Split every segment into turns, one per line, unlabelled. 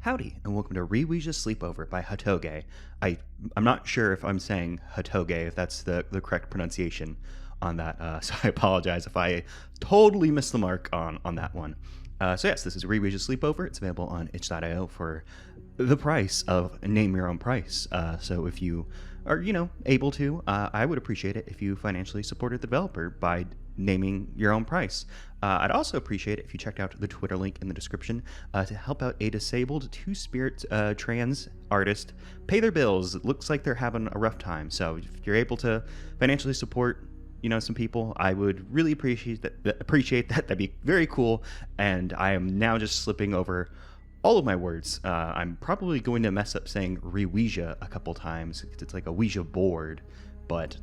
Howdy, and welcome to Reouija Sleepover by Hatoge. I'm not sure if I'm saying Hatoge, if that's the correct pronunciation on that, so I apologize if I totally missed the mark on that one. So yes, this is Reouija Sleepover. It's available on itch.io for the price of name your own price. So if you are, able to, I would appreciate it if you financially supported the developer by naming your own price. I'd also appreciate it if you checked out the Twitter link in the description to help out a disabled two-spirit trans artist pay their bills. It looks like they're having a rough time, so if you're able to financially support some people, I would really appreciate that. That'd be very cool. And I am now just slipping over all of my words. I'm probably going to mess up saying Reouija a couple times. It's like a Ouija board, but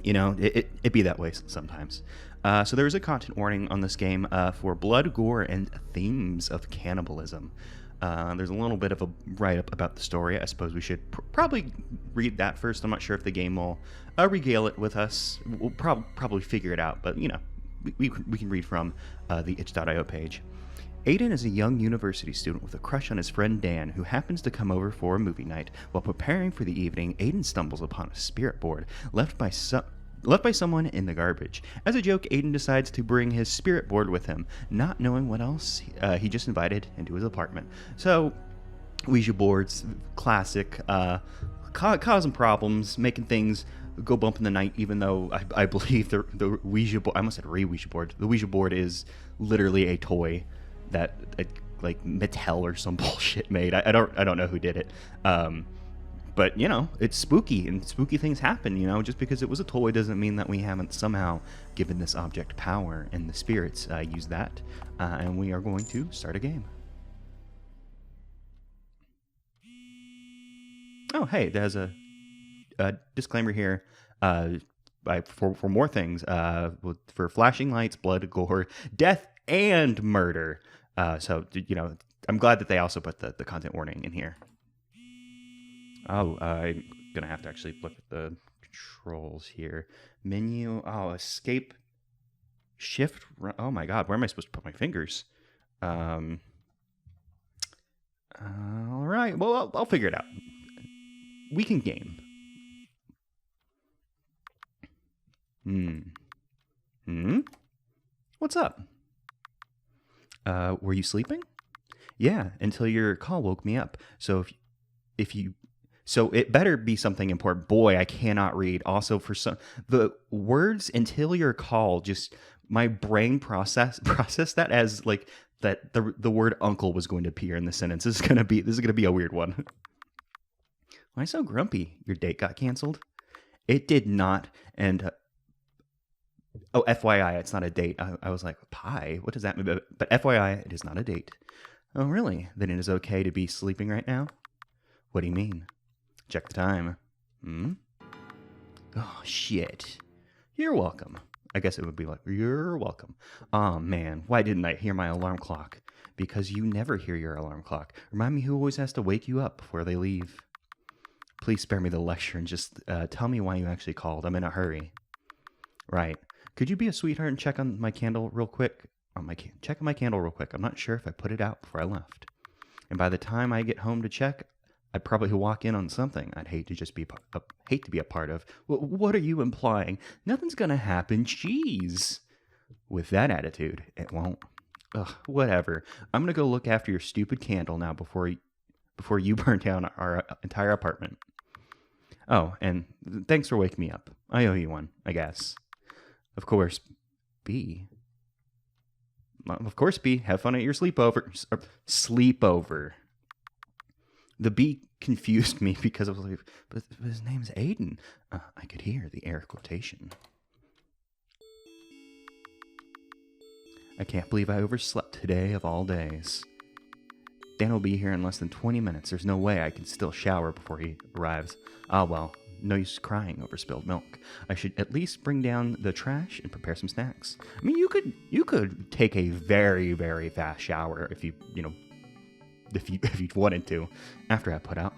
it be that way sometimes. So there is a content warning on this game for blood, gore, and themes of cannibalism. There's a little bit of a write-up about the story. I suppose we should probably read that first. I'm not sure if the game will regale it with us. We'll probably figure it out, but we can read from the itch.io page. Aiden is a young university student with a crush on his friend Dan, who happens to come over for a movie night. While preparing for the evening, Aiden stumbles upon a spirit board left by someone in the garbage. As a joke, Aiden decides to bring his spirit board with him, not knowing what else he just invited into his apartment. So, Ouija boards, classic, causing problems, making things go bump in the night, even though I believe the Ouija board, I almost said Reouija board, the Ouija board is literally a toy that like Mattel or some bullshit made. I don't know who did it. But, it's spooky, and spooky things happen, Just because it was a toy doesn't mean that we haven't somehow given this object power, and the spirits use that. And we are going to start a game. Oh, hey, there's a disclaimer here. For more things, for flashing lights, blood, gore, death, and murder. So, I'm glad that they also put the content warning in here. Oh, I'm gonna have to actually look at the controls here. Menu. Oh, escape. Shift. Oh my God, where am I supposed to put my fingers? All right. Well, I'll figure it out. We can game. What's up? Were you sleeping? Yeah, until your call woke me up. So So it better be something important. Boy, I cannot read. Also, for the words "until your call," just my brain process that as like that the word "uncle" was going to appear in the sentence. This is gonna be a weird one. Why so grumpy? Your date got canceled? It did not. And oh, FYI, it's not a date. I was like, pie? What does that mean? But FYI, it is not a date. Oh, really? Then it is okay to be sleeping right now? What do you mean? Check the time. Oh, shit. You're welcome. I guess it would be like, you're welcome. Oh, man, why didn't I hear my alarm clock? Because you never hear your alarm clock. Remind me who always has to wake you up before they leave. Please spare me the lecture and just tell me why you actually called. I'm in a hurry. Right. Could you be a sweetheart and check on my candle real quick? Check on my candle real quick. I'm not sure if I put it out before I left. And by the time I get home to check, I'd probably walk in on something I'd hate to just be hate to be a part of. What are you implying? Nothing's gonna happen. Jeez. With that attitude, it won't. Ugh, whatever. I'm gonna go look after your stupid candle now before you burn down our entire apartment. Oh, and thanks for waking me up. I owe you one, I guess. Of course, B. Of course, B. Have fun at your sleepover. Sleepover. The B confused me because I was like, but his name's Aiden. I could hear the air quotation. I can't believe I overslept today of all days. Dan will be here in less than 20 minutes. There's no way I can still shower before he arrives. Ah, well, no use crying over spilled milk. I should at least bring down the trash and prepare some snacks. I mean, you could take a very, very fast shower if you wanted to. After I put out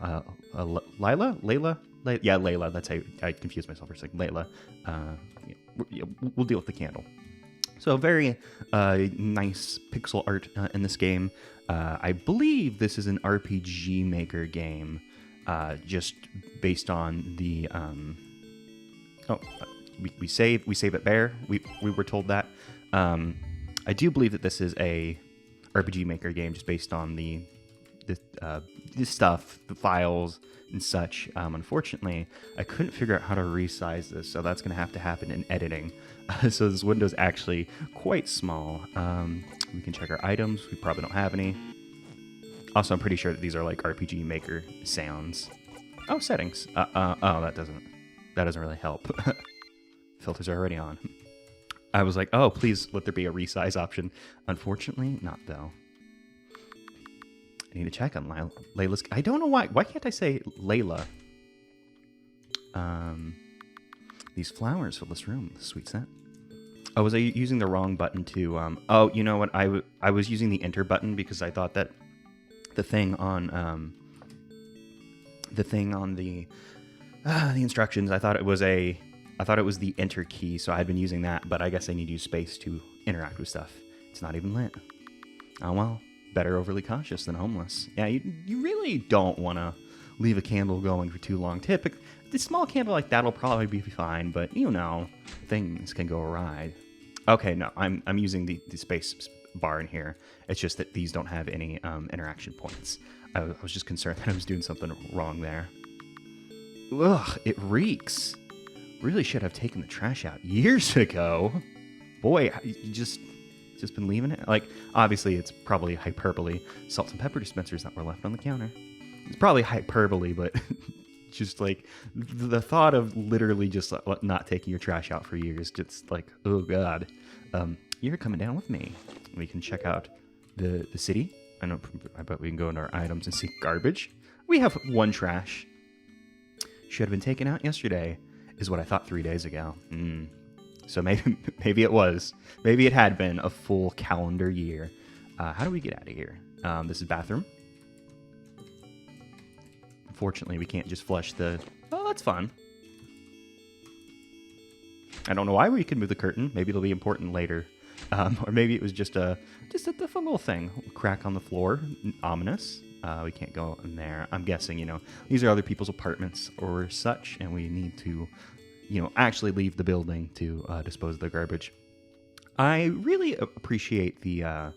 Layla. That's how I confused myself for a second. Layla. We'll deal with the candle. So very nice pixel art in this game. I believe this is an RPG Maker game, just based on the. We save at Bear. We were told that. I do believe that this is a RPG Maker game, just based on the stuff, the files and such. Unfortunately, I couldn't figure out how to resize this, so that's going to happen in editing. So this window's actually quite small. We can check our items. We probably don't have any. Also, I'm pretty sure that these are like RPG Maker sounds. Oh, settings. Oh, that doesn't really help. Filters are already on. I was like, oh, please let there be a resize option. Unfortunately, not though. I need to check on Layla's. I don't know why. Why can't I say Layla? These flowers fill this room. Sweet scent. Oh, was I using the wrong button to? Oh, you know what? I was using the enter button because I thought that the thing on the instructions. I thought it was the enter key, so I'd been using that. But I guess I need to use space to interact with stuff. It's not even lit. Oh well. Better overly cautious than homeless. Yeah, you really don't want to leave a candle going for too long. Typically, the small candle like that'll probably be fine, but you know, things can go awry. Okay, no, I'm using the space bar in here. It's just that these don't have any interaction points. I was just concerned that I was doing something wrong there. Ugh, it reeks. Really should have taken the trash out years ago. Boy, you just been leaving it? Like, obviously, it's probably hyperbole. Salt and pepper dispensers that were left on the counter. It's probably hyperbole, but just like the thought of literally just not taking your trash out for years, just like, oh god. You're coming down with me. We can check out the city. I bet we can go into our items and see garbage. We have one trash. Should have been taken out yesterday, is what I thought 3 days ago. So maybe it was. Maybe it had been a full calendar year. How do we get out of here? This is bathroom. Unfortunately, we can't just flush the... Oh, that's fun. I don't know why we could move the curtain. Maybe it'll be important later. Or maybe it was just a fun little thing. Crack on the floor. Ominous. We can't go in there. I'm guessing, you know, these are other people's apartments or such, and we need to... actually leave the building to dispose of the garbage. I really appreciate the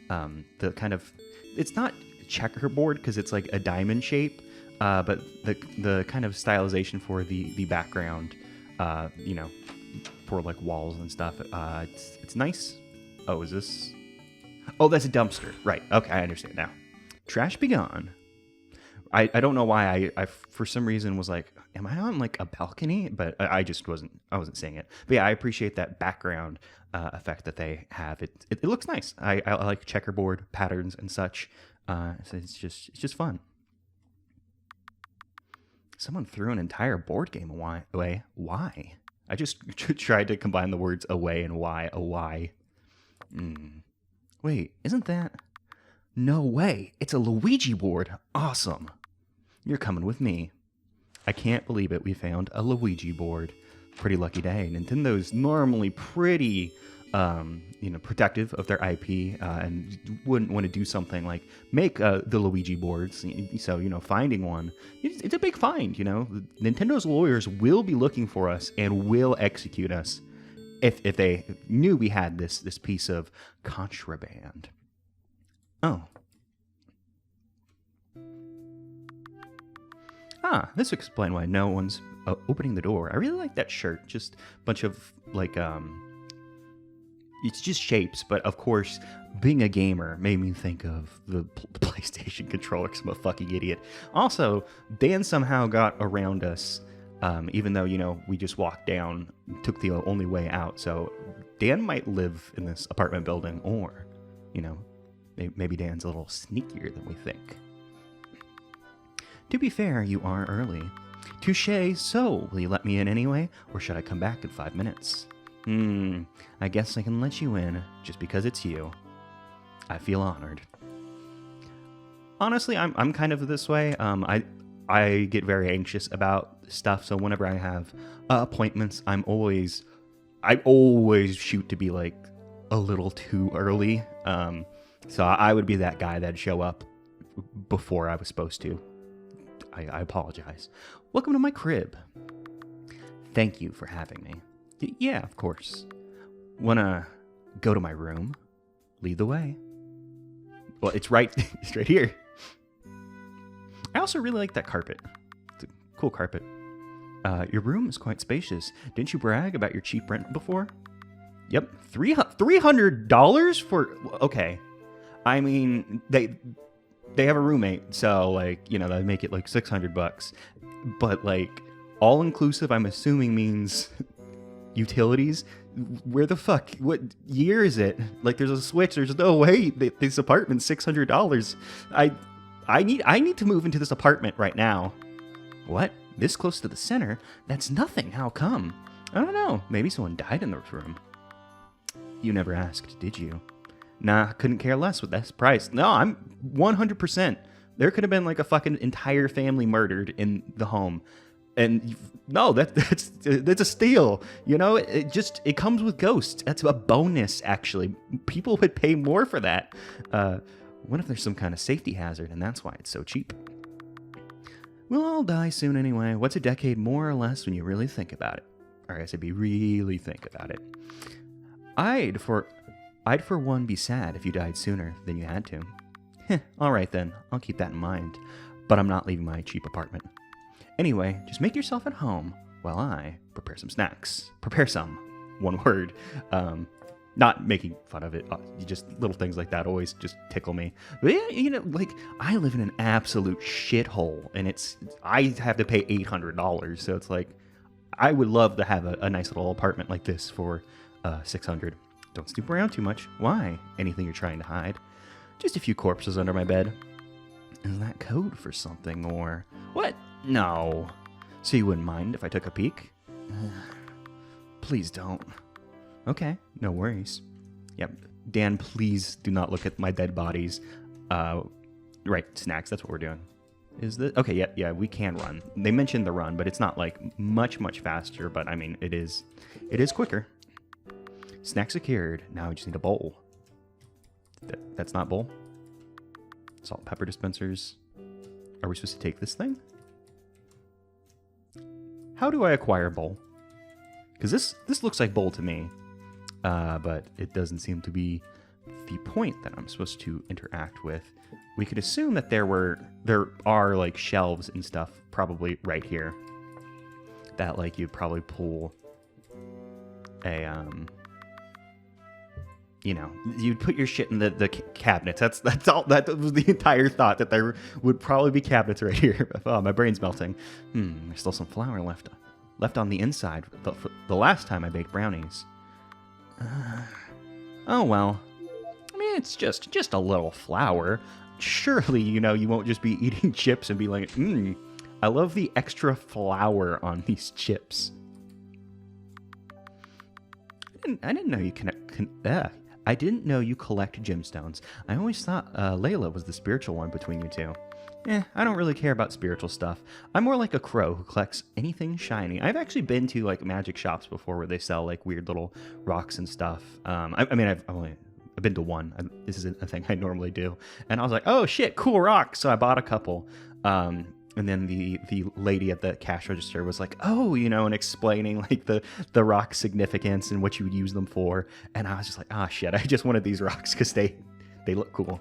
kind of, it's not checkerboard because it's like a diamond shape, but the kind of stylization for the background, for like walls and stuff. It's nice. Oh, is this? Oh, that's a dumpster. Right. Okay, I understand now. Trash be gone. I don't know why I for some reason was like, am I on like a balcony? But I just wasn't saying it. But yeah, I appreciate that background effect that they have. It looks nice. I like checkerboard patterns and such. So it's just fun. Someone threw an entire board game away. Why? I just tried to combine the words away and why. Away. Wait, isn't that? No way. It's a Luigi board. Awesome. You're coming with me. I can't believe it. We found a Luigi board. Pretty lucky day. Nintendo's normally pretty, protective of their IP and wouldn't want to do something like make the Luigi boards. So, finding one, it's a big find, Nintendo's lawyers will be looking for us and will execute us if they knew we had this piece of contraband. Oh. This would explain why no one's opening the door. I really like that shirt. Just a bunch of, it's just shapes. But, of course, being a gamer made me think of the PlayStation controller because I'm a fucking idiot. Also, Dan somehow got around us, even though, we just walked down, took the only way out. So Dan might live in this apartment building or, maybe Dan's a little sneakier than we think. To be fair, you are early. Touché, so will you let me in anyway, or should I come back in 5 minutes? I guess I can let you in, just because it's you. I feel honored. Honestly, I'm kind of this way. I get very anxious about stuff, so whenever I have appointments, I'm always I always shoot to be like a little too early. So I would be that guy that'd show up before I was supposed to. I apologize. Welcome to my crib. Thank you for having me. Yeah, of course. Wanna go to my room? Lead the way. Well, it's right here. I also really like that carpet. It's a cool carpet. Your room is quite spacious. Didn't you brag about your cheap rent before? Yep, $300 for... Okay. I mean, they have a roommate, so, like, you know, they make it, like, $600. But, like, all-inclusive, I'm assuming, means utilities. Where the fuck? What year is it? Like, there's a switch. There's no way this apartment's $600. I need to move into this apartment right now. What? This close to the center? That's nothing. How come? I don't know. Maybe someone died in this room. You never asked, did you? Nah, couldn't care less with this price. No, I'm 100%. There could have been like a fucking entire family murdered in the home. And no, that's a steal. You know, it comes with ghosts. That's a bonus, actually. People would pay more for that. What if there's some kind of safety hazard and that's why it's so cheap? We'll all die soon anyway. What's a decade more or less when you really think about it? Or I guess if you really think about it. I'd for one be sad if you died sooner than you had to. Heh, all right then. I'll keep that in mind. But I'm not leaving my cheap apartment. Anyway, just make yourself at home while I prepare some snacks. Prepare some. One word. Not making fun of it. Just little things like that always just tickle me. But yeah, you know, like, I live in an absolute shithole, and I have to pay $800, so it's like, I would love to have a nice little apartment like this for $600. Don't snoop around too much. Why? Anything you're trying to hide? Just a few corpses under my bed. Is that code for something, or... What? No. So you wouldn't mind if I took a peek? Please don't. Okay, no worries. Yep. Dan, please do not look at my dead bodies. Right, snacks, that's what we're doing. Is this... Okay, yeah, we can run. They mentioned the run, but it's not, like, much faster, but, I mean, it is quicker. Snack secured. Now we just need a bowl. That's not bowl. Salt and pepper dispensers. Are we supposed to take this thing? How do I acquire bowl? Because this looks like bowl to me. But it doesn't seem to be the point that I'm supposed to interact with. We could assume that there are like shelves and stuff probably right here that like you'd probably pull a you know, you'd put your shit in the cabinets. That's all. That was the entire thought, that there would probably be cabinets right here. Oh, my brain's melting. There's still some flour left on the inside. The last time I baked brownies. Oh well. I mean, it's just a little flour. Surely, you know, you won't just be eating chips and be like, I love the extra flour on these chips. I didn't know you I didn't know you collect gemstones. I always thought Layla was the spiritual one between you two. I don't really care about spiritual stuff. I'm more like a crow who collects anything shiny. I've actually been to like magic shops before where they sell like weird little rocks and stuff. I mean, I've been to one. This isn't a thing I normally do. And I was like, oh shit, cool rock. So I bought a couple. And then the lady at the cash register was like, oh, you know, and explaining like the rock significance and what you would use them for. And I was just like, ah, shit, I just wanted these rocks because they look cool.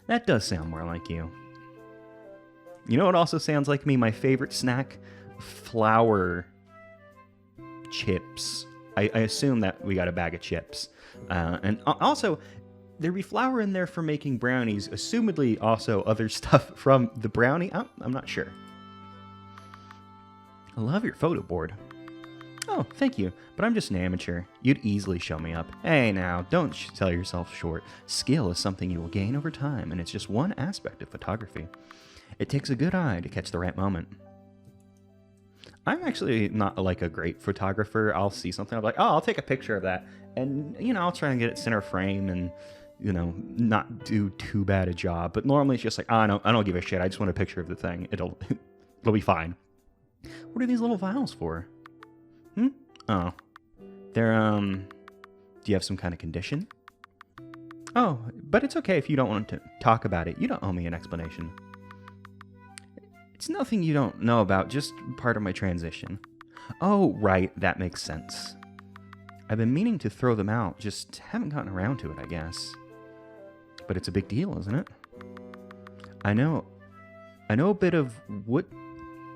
That does sound more like you. You know what also sounds like me? My favorite snack? Flour chips. I assume that we got a bag of chips. And also, there'd be flour in there for making brownies. Assumedly also other stuff from the brownie. I'm not sure. I love your photo board. Oh, thank you. But I'm just an amateur. You'd easily show me up. Hey now, don't sell yourself short. Skill is something you will gain over time, and it's just one aspect of photography. It takes a good eye to catch the right moment. I'm actually not like a great photographer. I'll see something, I'm like, oh, I'll take a picture of that. And, you know, I'll try and get it center frame and, you know, not do too bad a job. But normally it's just like, I don't give a shit. I just want a picture of the thing. It'll be fine. What are these little vials for? Oh. They're, do you have some kind of condition? Oh, but it's okay if you don't want to talk about it. You don't owe me an explanation. It's nothing you don't know about, just part of my transition. Oh, right, that makes sense. I've been meaning to throw them out, just haven't gotten around to it, I guess. But it's a big deal, isn't it? I know a bit of wood...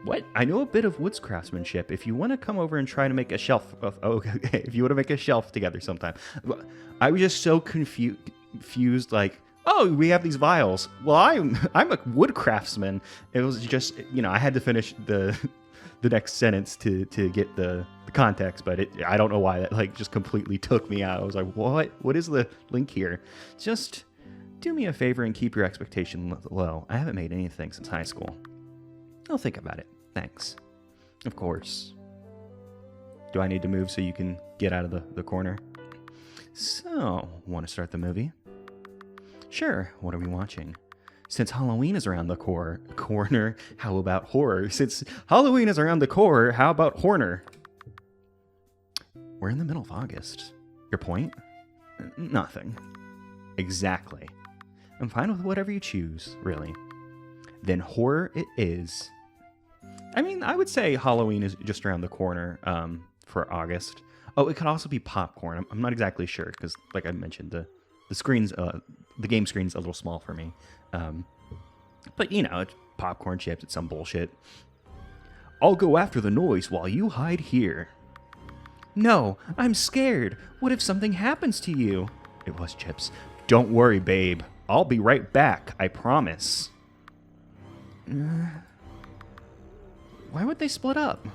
What? I know a bit of woods craftsmanship. If you want to come over and try to make a shelf... okay, if you want to make a shelf together sometime. I was just so confused, like, oh, we have these vials. Well, I'm a wood craftsman. It was just, I had to finish the next sentence to get the context, but I don't know why that, like, just completely took me out. I was like, what? What is the link here? Just... do me a favor and keep your expectation low. I haven't made anything since high school. I'll think about it. Thanks. Of course. Do I need to move so you can get out of the corner? So, want to start the movie? Sure. What are we watching? Since Halloween is around the corner, how about horror? Since Halloween is around the corner, how about Horner? We're in the middle of August. Your point? Nothing. Exactly. I'm fine with whatever you choose, really. Then horror it is. I mean, I would say Halloween is just around the corner for August. Oh, it could also be popcorn. I'm not exactly sure because, like I mentioned, the screen's the game screen's a little small for me. But it's popcorn chips. It's some bullshit. I'll go after the noise while you hide here. No, I'm scared. What if something happens to you? It was Chips. Don't worry, babe. I'll be right back, I promise. Why would they split up?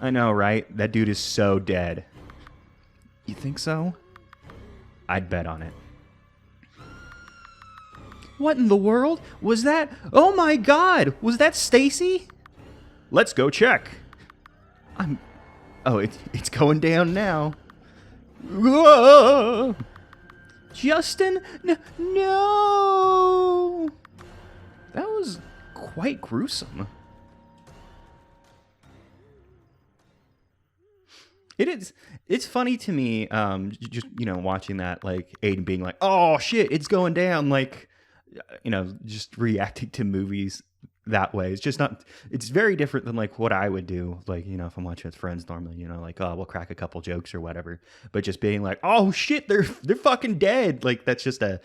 I know, right? That dude is so dead. You think so? I'd bet on it. What in the world? Was that... Oh my god! Was that Stacy? Let's go check. Oh, it's going down now. Whoa! Justin, no! That was quite gruesome. It is. It's funny to me, just watching that, like Aiden being like, "Oh shit, it's going down!" Like, just reacting to movies that way. It's just not. It's very different than like what I would do. Like, if I'm watching with friends normally, like, oh, we'll crack a couple jokes or whatever. But just being like, "Oh shit, they're fucking dead!" Like, that's just a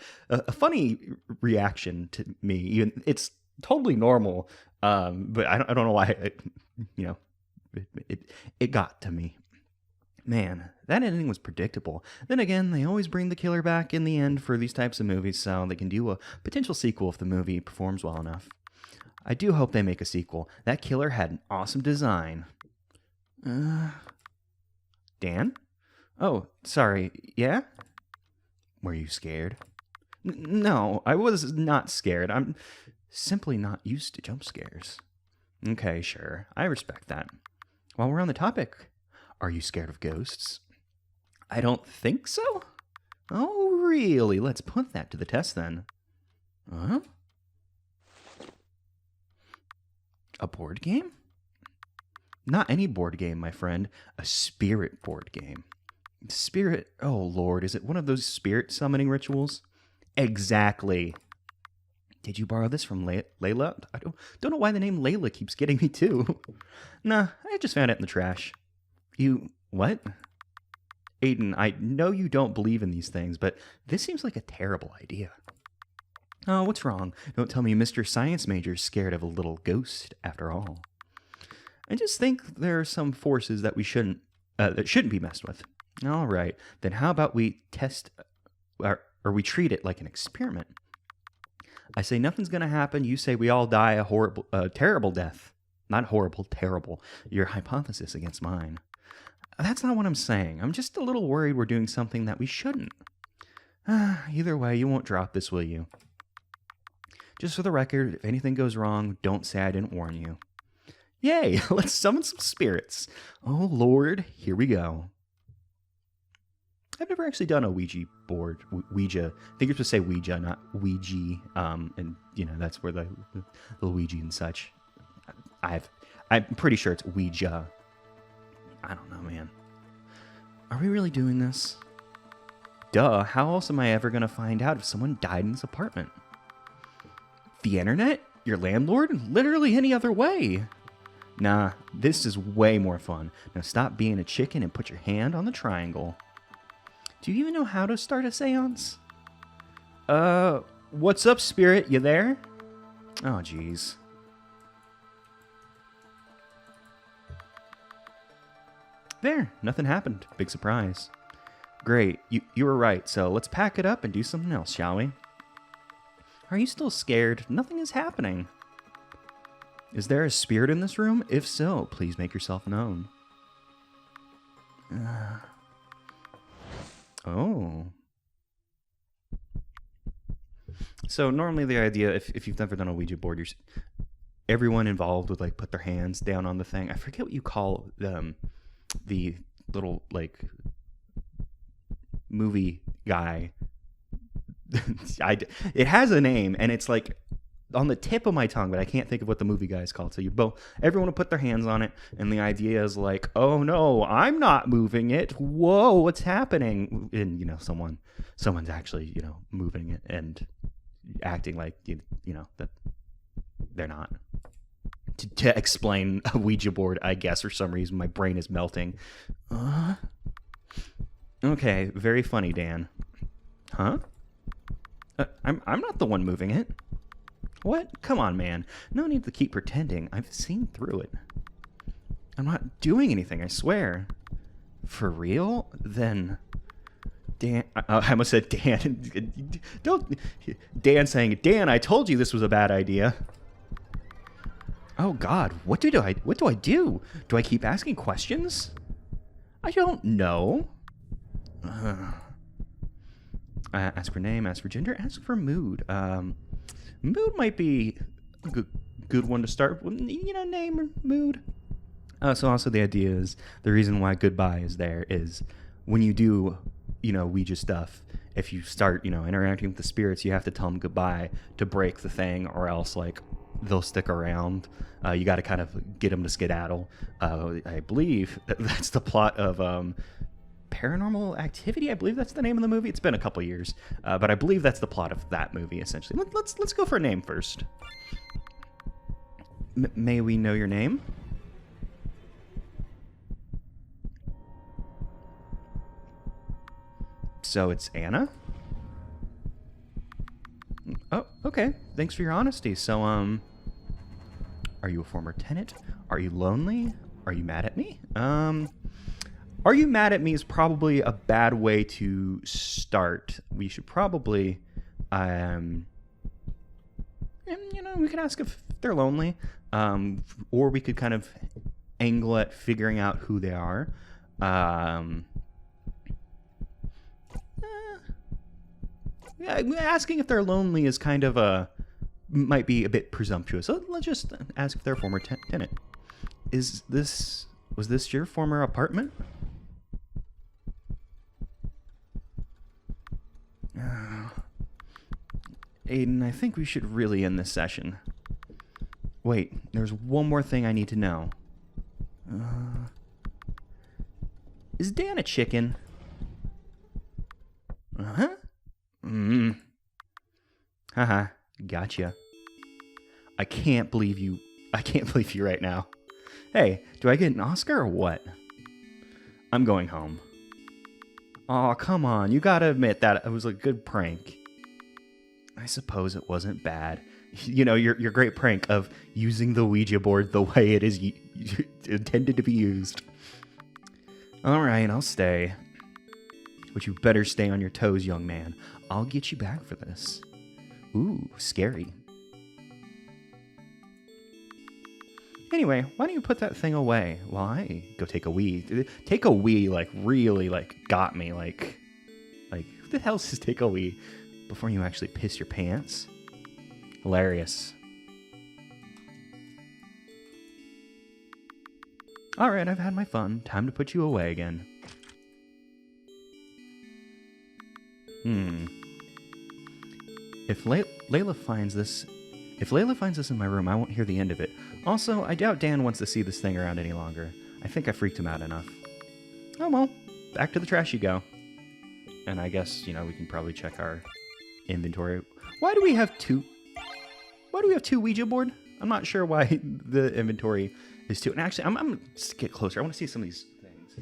funny reaction to me. Even it's totally normal. But I don't know why. It got to me. Man, that ending was predictable. Then again, they always bring the killer back in the end for these types of movies, so they can do a potential sequel if the movie performs well enough. I do hope they make a sequel. That killer had an awesome design. Dan? Oh, sorry. Yeah? Were you scared? No, I was not scared. I'm simply not used to jump scares. Okay, sure. I respect that. While we're on the topic... Are you scared of ghosts? I don't think so. Oh, really? Let's put that to the test then. Huh? A board game? Not any board game, my friend. A spirit board game. Spirit? Oh, Lord. Is it one of those spirit summoning rituals? Exactly. Did you borrow this from Layla? I don't know why the name Layla keeps getting me too. Nah, I just found it in the trash. You... what? Aiden, I know you don't believe in these things, but this seems like a terrible idea. Oh, what's wrong? Don't tell me Mr. Science Major's scared of a little ghost, after all. I just think there are some forces that that shouldn't be messed with. All right, then how about we test, or we treat it like an experiment? I say nothing's gonna happen, you say we all die a horrible, terrible death. Not horrible, terrible. Your hypothesis against mine. That's not what I'm saying. I'm just a little worried we're doing something that we shouldn't. Either way, you won't drop this, will you? Just for the record, if anything goes wrong, don't say I didn't warn you. Yay, let's summon some spirits. Oh, Lord, here we go. I've never actually done a Ouija board. Ouija. I think you're supposed to say Ouija, not Ouija. And, that's where the Luigi and such. I'm pretty sure it's Ouija. I don't know, man. Are we really doing this? Duh, how else am I ever going to find out if someone died in this apartment? The internet? Your landlord? Literally any other way. Nah, this is way more fun. Now stop being a chicken and put your hand on the triangle. Do you even know how to start a seance? What's up, spirit? You there? Oh, jeez. There, nothing happened. Big surprise. Great, you were right, so let's pack it up and do something else, shall we? Are you still scared? Nothing is happening. Is there a spirit in this room? If so, please make yourself known. Oh. So normally the idea, if you've never done a Ouija board, everyone involved would like put their hands down on the thing. I forget what you call the little like movie guy. It has a name, and it's like on the tip of my tongue, but I can't think of what the movie guy is called. So everyone will put their hands on it, and the idea is like, oh no, I'm not moving it. Whoa, what's happening? And someone's actually moving it and acting like that they're not. To explain a Ouija board, I guess for some reason my brain is melting. Okay, very funny, Dan. Huh? I'm not the one moving it. What? Come on, man. No need to keep pretending. I've seen through it. I'm not doing anything, I swear. For real? Then... Dan... I almost said Dan. Don't... Dan saying, Dan, I told you this was a bad idea. Oh, God. What do I do? Do I keep asking questions? I don't know. Ask for name, ask for gender, ask for mood. Mood might be a good one to start with, name or mood. So also the idea is, the reason why goodbye is there is when you do, Ouija stuff, if you start, interacting with the spirits, you have to tell them goodbye to break the thing, or else, like, they'll stick around. You got to kind of get them to skedaddle. I believe that's the plot of Paranormal Activity. I believe that's the name of the movie. It's been a couple years, but I believe that's the plot of that movie, essentially. Let's go for a name first. May we know your name? So it's Anna? Oh, okay. Thanks for your honesty. So, are you a former tenant? Are you lonely? Are you mad at me? Are you mad at me is probably a bad way to start. We should probably, we could ask if they're lonely, or we could kind of angle at figuring out who they are. Asking if they're lonely is kind of might be a bit presumptuous. So let's just ask if they're a former tenant. Was this your former apartment? Aiden, I think we should really end this session. Wait, there's one more thing I need to know. Is Dan a chicken? Uh-huh. Haha, gotcha. I can't believe you right now. Hey, do I get an Oscar or what? I'm going home. Aw, come on, you gotta admit that it was a good prank. I suppose it wasn't bad. Your great prank of using the Ouija board the way it is intended to be used. Alright, I'll stay. But you better stay on your toes, young man. I'll get you back for this. Ooh, scary. Anyway, why don't you put that thing away while I go take a wee? Take a wee, like, really, like, got me. Like, who the hell says take a wee before you actually piss your pants? Hilarious. Alright, I've had my fun. Time to put you away again. If Layla finds this in my room, I won't hear the end of it. Also, I doubt Dan wants to see this thing around any longer. I think I freaked him out enough. Oh well, back to the trash you go. And I guess, we can probably check our inventory. Why do we have two Ouija board? I'm not sure why the inventory is two. And actually, I'm going to get closer. I want to see some of these things.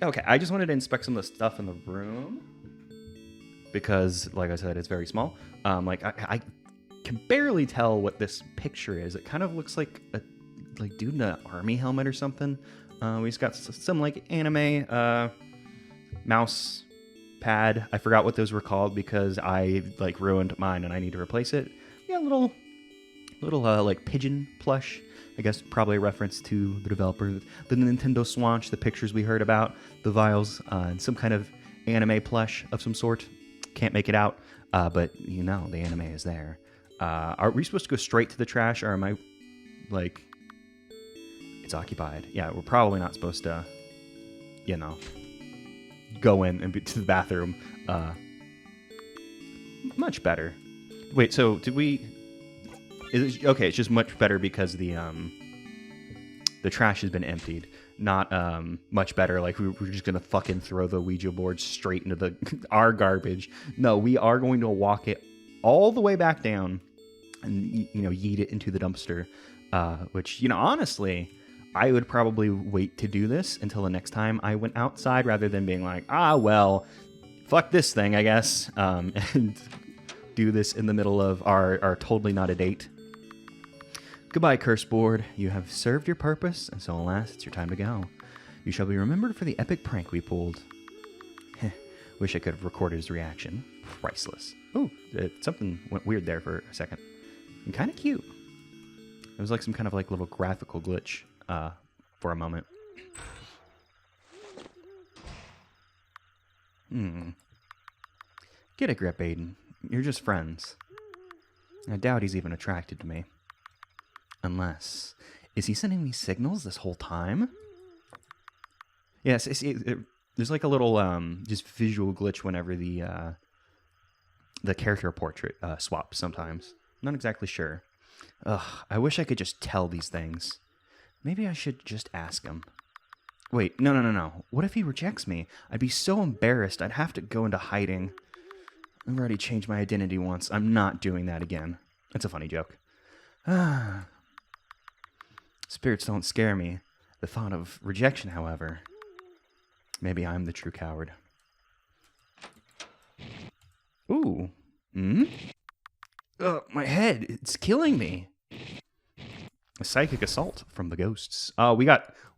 Okay, I just wanted to inspect some of the stuff in the room. Because, like I said, it's very small. I can barely tell what this picture is. It kind of looks like a dude in an army helmet or something. We just got some like anime mouse pad. I forgot what those were called because I ruined mine and I need to replace it. Yeah, little like pigeon plush. I guess probably a reference to the developer, the Nintendo Swatch, the pictures we heard about, the vials, and some kind of anime plush of some sort. Can't make it out, but the anime is there. Are we supposed to go straight to the trash, or am I it's occupied? Yeah, we're probably not supposed to, go in and to the bathroom. Much better. Wait, so did we? Okay, it's just much better because the trash has been emptied. Not much better. Like we're just gonna fucking throw the Ouija board straight into our garbage. No, we are going to walk it all the way back down and yeet it into the dumpster. Which honestly, I would probably wait to do this until the next time I went outside rather than being like, well, fuck this thing, I guess, and do this in the middle of our totally not a date. Goodbye, curse board. You have served your purpose, and so alas, it's your time to go. You shall be remembered for the epic prank we pulled. Wish I could have recorded his reaction. Priceless. Oh, something went weird there for a second. And kind of cute. It was like some kind of little graphical glitch for a moment. Get a grip, Aiden. You're just friends. I doubt he's even attracted to me. Unless... Is he sending me signals this whole time? Yes, there's like a little just visual glitch whenever the character portrait swaps sometimes. Not exactly sure. Ugh, I wish I could just tell these things. Maybe I should just ask him. Wait, no. What if he rejects me? I'd be so embarrassed I'd have to go into hiding. I've already changed my identity once. I'm not doing that again. That's a funny joke. Spirits don't scare me. The thought of rejection, however. Maybe I'm the true coward. Ooh. My head. It's killing me. A psychic assault from the ghosts. Oh,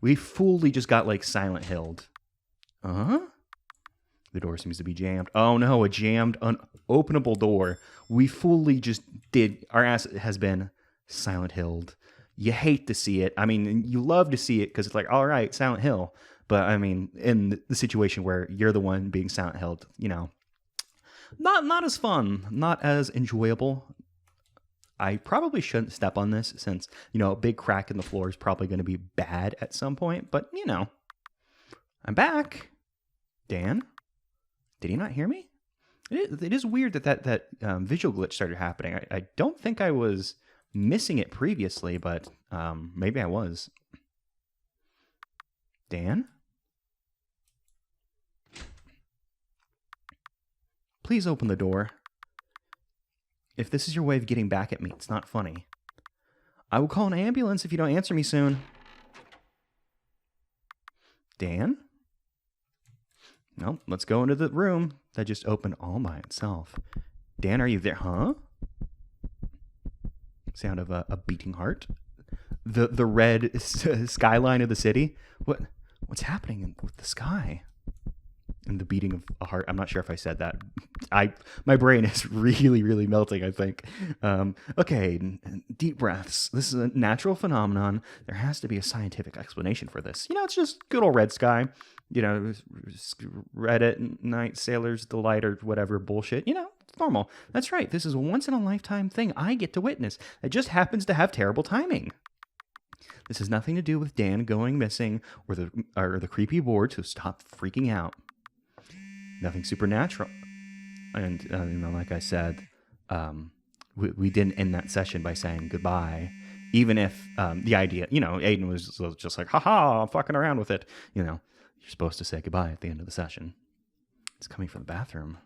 we fully just got Silent Hilled. The door seems to be jammed. Oh no, a jammed, unopenable door. We fully just did. Our ass has been Silent Hilled. You hate to see it. I mean, you love to see it because it's all right, Silent Hill. But I mean, in the situation where you're the one being Silent Hilled, not as fun, not as enjoyable. I probably shouldn't step on this since, a big crack in the floor is probably going to be bad at some point. But, I'm back. Dan? Did he not hear me? It is weird that visual glitch started happening. I don't think I was missing it previously, but maybe I was. Dan? Please open the door. If this is your way of getting back at me, it's not funny. I will call an ambulance if you don't answer me soon. Dan? No, let's go into the room that just opened all by itself. Dan, are you there? Huh? Sound of a beating heart. The red skyline of the city. What's happening with the sky? And the beating of a heart. I'm not sure if I said that. My brain is really, really melting, I think. Okay, deep breaths. This is a natural phenomenon. There has to be a scientific explanation for this. It's just good old red sky. Red at night, sailor's delight, or whatever bullshit. It's normal. That's right. This is a once-in-a-lifetime thing I get to witness. It just happens to have terrible timing. This has nothing to do with Dan going missing or the creepy board, so stop freaking out. Nothing supernatural. And like I said, we didn't end that session by saying goodbye. even if the idea, Aiden was just like, haha, I'm fucking around with it. You're supposed to say goodbye at the end of the session. It's coming from the bathroom.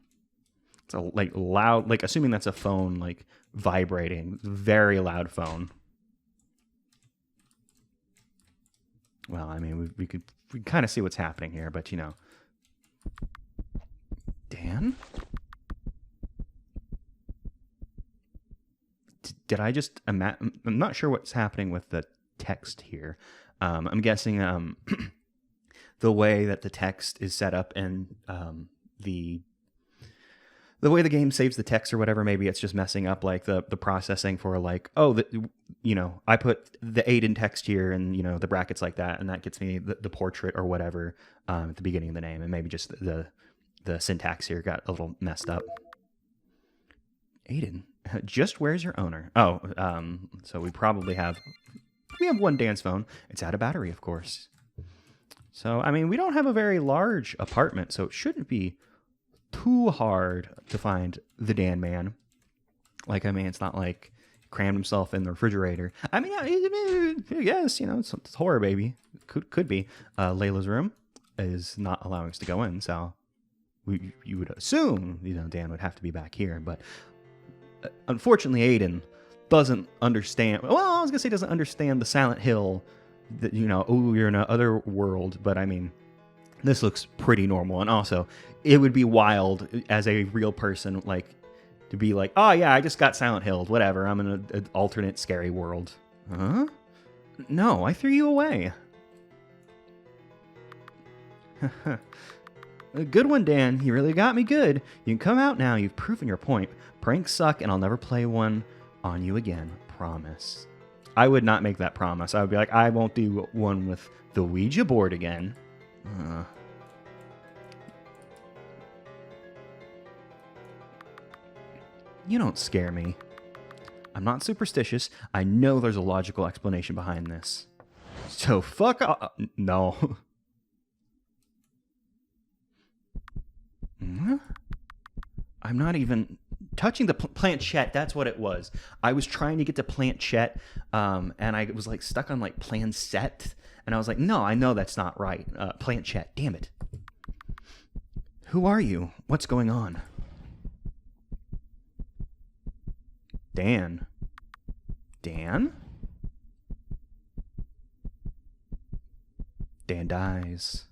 It's a loud, assuming that's a phone, vibrating, very loud phone. Well, I mean, we could kind of see what's happening here, but Dan? Did I just I'm not sure what's happening with the text here. I'm guessing the way that the text is set up and the way the game saves the text or whatever, maybe it's just messing up the processing for I put the Aiden text here and the brackets like that, and that gets me the portrait or whatever at the beginning of the name, and maybe just the syntax here got a little messed up. Aiden, just where's your owner? Oh, so we have one dance phone. It's out of battery, of course. So, I mean, we don't have a very large apartment, so it shouldn't be too hard to find the Dan man. It's not like he crammed himself in the refrigerator. I mean, yes, it's horror, baby. Could be. Layla's room is not allowing us to go in, so you would assume, Dan would have to be back here, but unfortunately, Aiden doesn't understand. Well, I was gonna say doesn't understand the Silent Hill. That you're in another world, but I mean, this looks pretty normal. And also, it would be wild as a real person, to be like, oh yeah, I just got Silent Hill. Whatever, I'm in an alternate scary world. Huh? No, I threw you away. A good one, Dan. You really got me good. You can come out now. You've proven your point. Pranks suck, and I'll never play one on you again. Promise. I would not make that promise. I would be like, I won't do one with the Ouija board again. You don't scare me. I'm not superstitious. I know there's a logical explanation behind this. So fuck off. No. I'm not even touching the planchette. That's what it was. I was trying to get to planchette, and I was stuck on plan set, and I was like, no, I know that's not right. Planchette, damn it. Who are you? What's going on? Dan. Dan? Dan dies.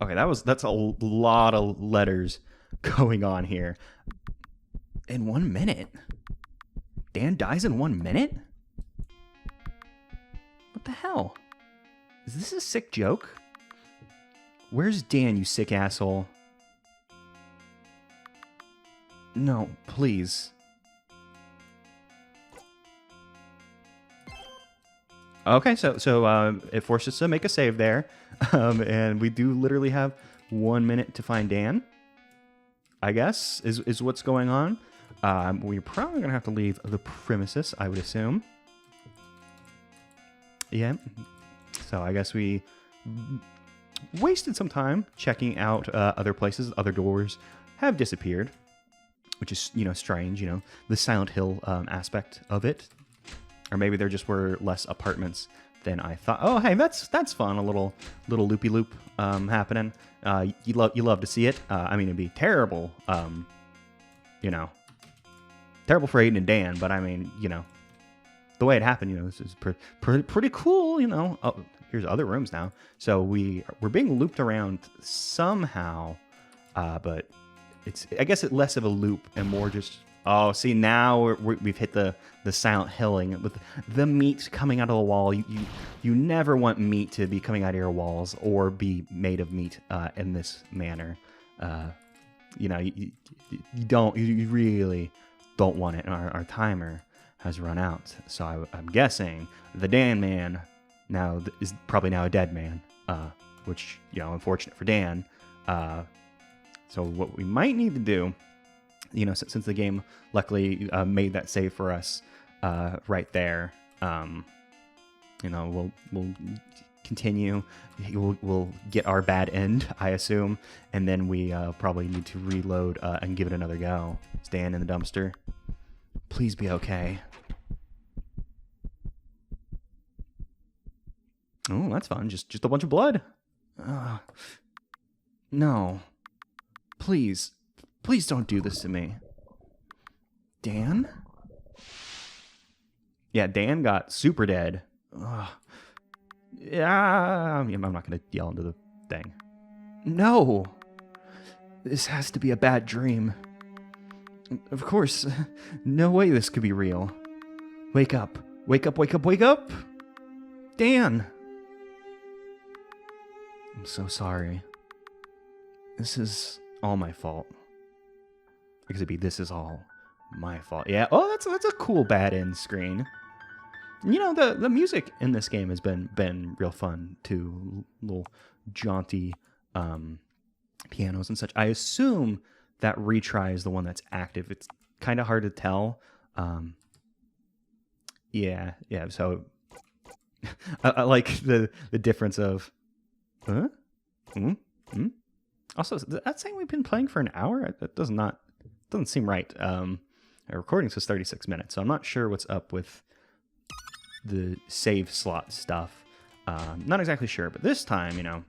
Okay, that's a lot of letters going on here. In 1 minute? Dan dies in 1 minute? What the hell? Is this a sick joke? Where's Dan, you sick asshole? No, please. Okay, so it forces us to make a save there, and we do literally have 1 minute to find Dan, I guess, is what's going on. We're probably going to have to leave the premises, I would assume. Yeah, so I guess we wasted some time checking out other places. Other doors have disappeared, which is, strange, the Silent Hill aspect of it. Or maybe there just were less apartments than I thought. Oh, hey, that's fun. A little loopy loop happening. You love to see it. I mean, it'd be terrible. Terrible for Aiden and Dan. But I mean, the way it happened, this is pretty cool. Oh, here's other rooms now. So we're being looped around somehow. But I guess it's less of a loop and more just. Oh, see, now we've hit the Silent Hilling with the meat coming out of the wall. You never want meat to be coming out of your walls or be made of meat in this manner. You really don't want it. And our timer has run out, so I'm guessing the Dan man now is probably now a dead man, which unfortunate for Dan. So what we might need to do. Since the game luckily made that save for us right there, we'll continue. We'll get our bad end, I assume, and then we probably need to reload and give it another go. Stand in the dumpster. Please be okay. Oh, that's fun. Just a bunch of blood. No. Please. Please don't do this to me. Dan? Yeah, Dan got super dead. Yeah, I'm not going to yell into the thing. No. This has to be a bad dream. Of course. No way this could be real. Wake up. Wake up, wake up, wake up! Dan! I'm so sorry. This is all my fault. I guess it'd be this is all my fault. Yeah. Oh, that's a cool bad end screen. You know, the music in this game has been real fun too. Little jaunty pianos and such. I assume that retry is the one that's active. It's kind of hard to tell. Yeah. So I like the difference of. Huh? Also, that's saying we've been playing for an hour. That doesn't seem right. Our recording says 36 minutes, so I'm not sure what's up with the save slot stuff. Not exactly sure, but this time, you know,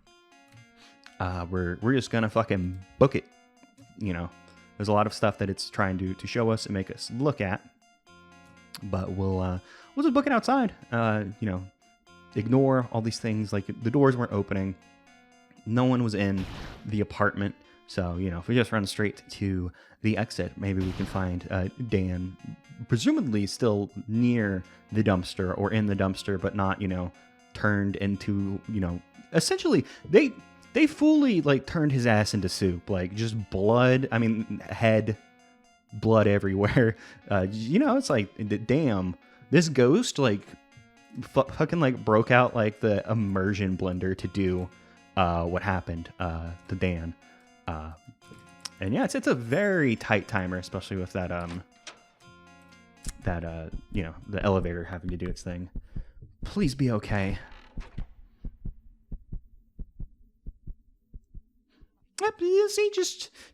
we're just gonna fucking book it. You know, there's a lot of stuff that it's trying to show us and make us look at, but we'll just book it outside. You know, ignore all these things like the doors weren't opening. No one was in the apartment, so, you know, if we just run straight to the exit, maybe we can find Dan, presumably still near the dumpster or in the dumpster, but not, you know, turned into, you know, essentially, they fully, like, turned his ass into soup, like, just blood, I mean, head, blood everywhere. You know, it's like, damn, this ghost, like, fucking, like, broke out, like, the immersion blender to do what happened to Dan. And yeah, it's a very tight timer, especially with that you know, the elevator having to do its thing. Please be okay. Is he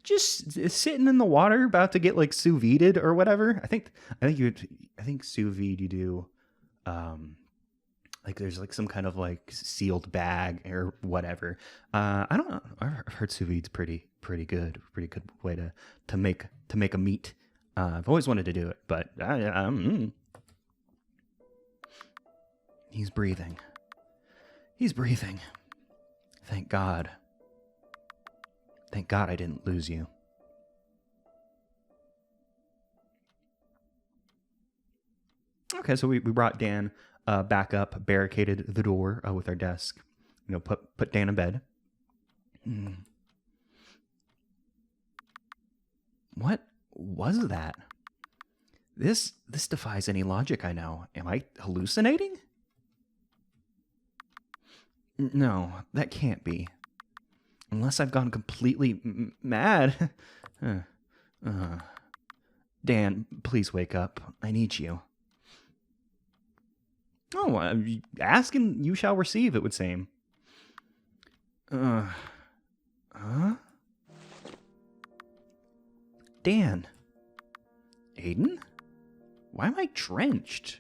just sitting in the water about to get like sous vide'd or whatever? I think sous vide you do like there's like some kind of like sealed bag or whatever. I don't know. I've heard sous vide's pretty good way to make a meat. I've always wanted to do it, but he's breathing. He's breathing. Thank God. Thank God I didn't lose you. Okay, so we brought Dan back up, barricaded the door with our desk. You know, put Dan in bed. What was that? This defies any logic, I know. Am I hallucinating? No, that can't be. Unless I've gone completely mad. Dan, please wake up. I need you. Oh, ask and you shall receive, it would seem. Huh? Dan. Aiden? Why am I drenched?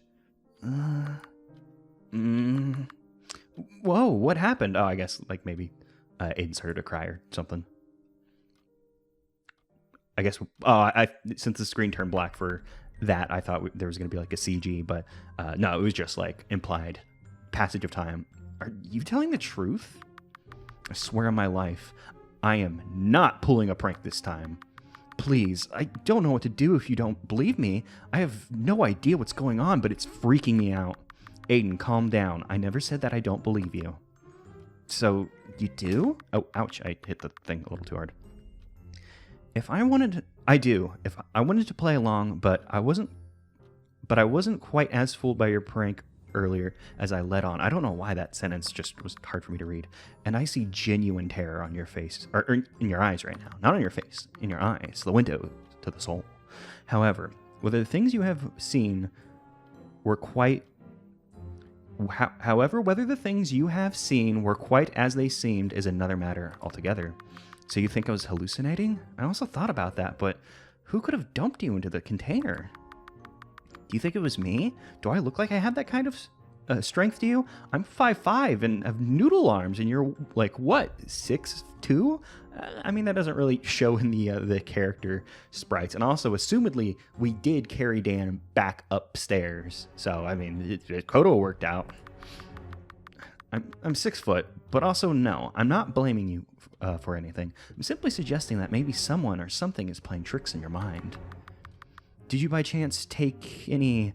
Whoa, what happened? Oh, I guess, like, maybe Aiden started to cry or something. I guess, since the screen turned black for that, I thought there was going to be like a CG, but no, it was just like implied passage of time. Are you telling the truth? I swear on my life, I am not pulling a prank this time. Please, I don't know what to do if you don't believe me. I have no idea what's going on, but it's freaking me out. Aiden, calm down. I never said that I don't believe you. So, you do? Oh, ouch, I hit the thing a little too hard. I do. If I wanted to play along, but I wasn't quite as fooled by your prank earlier as I let on. I don't know why that sentence just was hard for me to read. And I see genuine terror on your face, or in your eyes right now. Not on your face, in your eyes, the window to the soul. However, whether the things you have seen were quite However, whether the things you have seen were quite as they seemed is another matter altogether. So you think I was hallucinating? I also thought about that, but who could have dumped you into the container? Do you think it was me? Do I look like I have that kind of strength to you? I'm 5'5" and have noodle arms, and you're like, what, 6'2"? I mean, that doesn't really show in the character sprites. And also, assumedly, we did carry Dan back upstairs. So, I mean, it could have worked out. I'm 6 foot, but also no, I'm not blaming you for anything. I'm simply suggesting that maybe someone or something is playing tricks in your mind. Did you by chance take any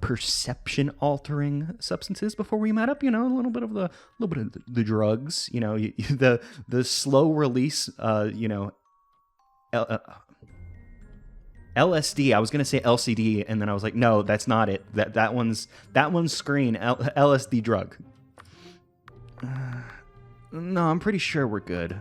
perception-altering substances before we met up? You know, a little bit of the drugs. You know, the slow release. LSD. I was gonna say LCD, and then I was like, no, that's not it. That one's screen. LSD drug. No, I'm pretty sure we're good.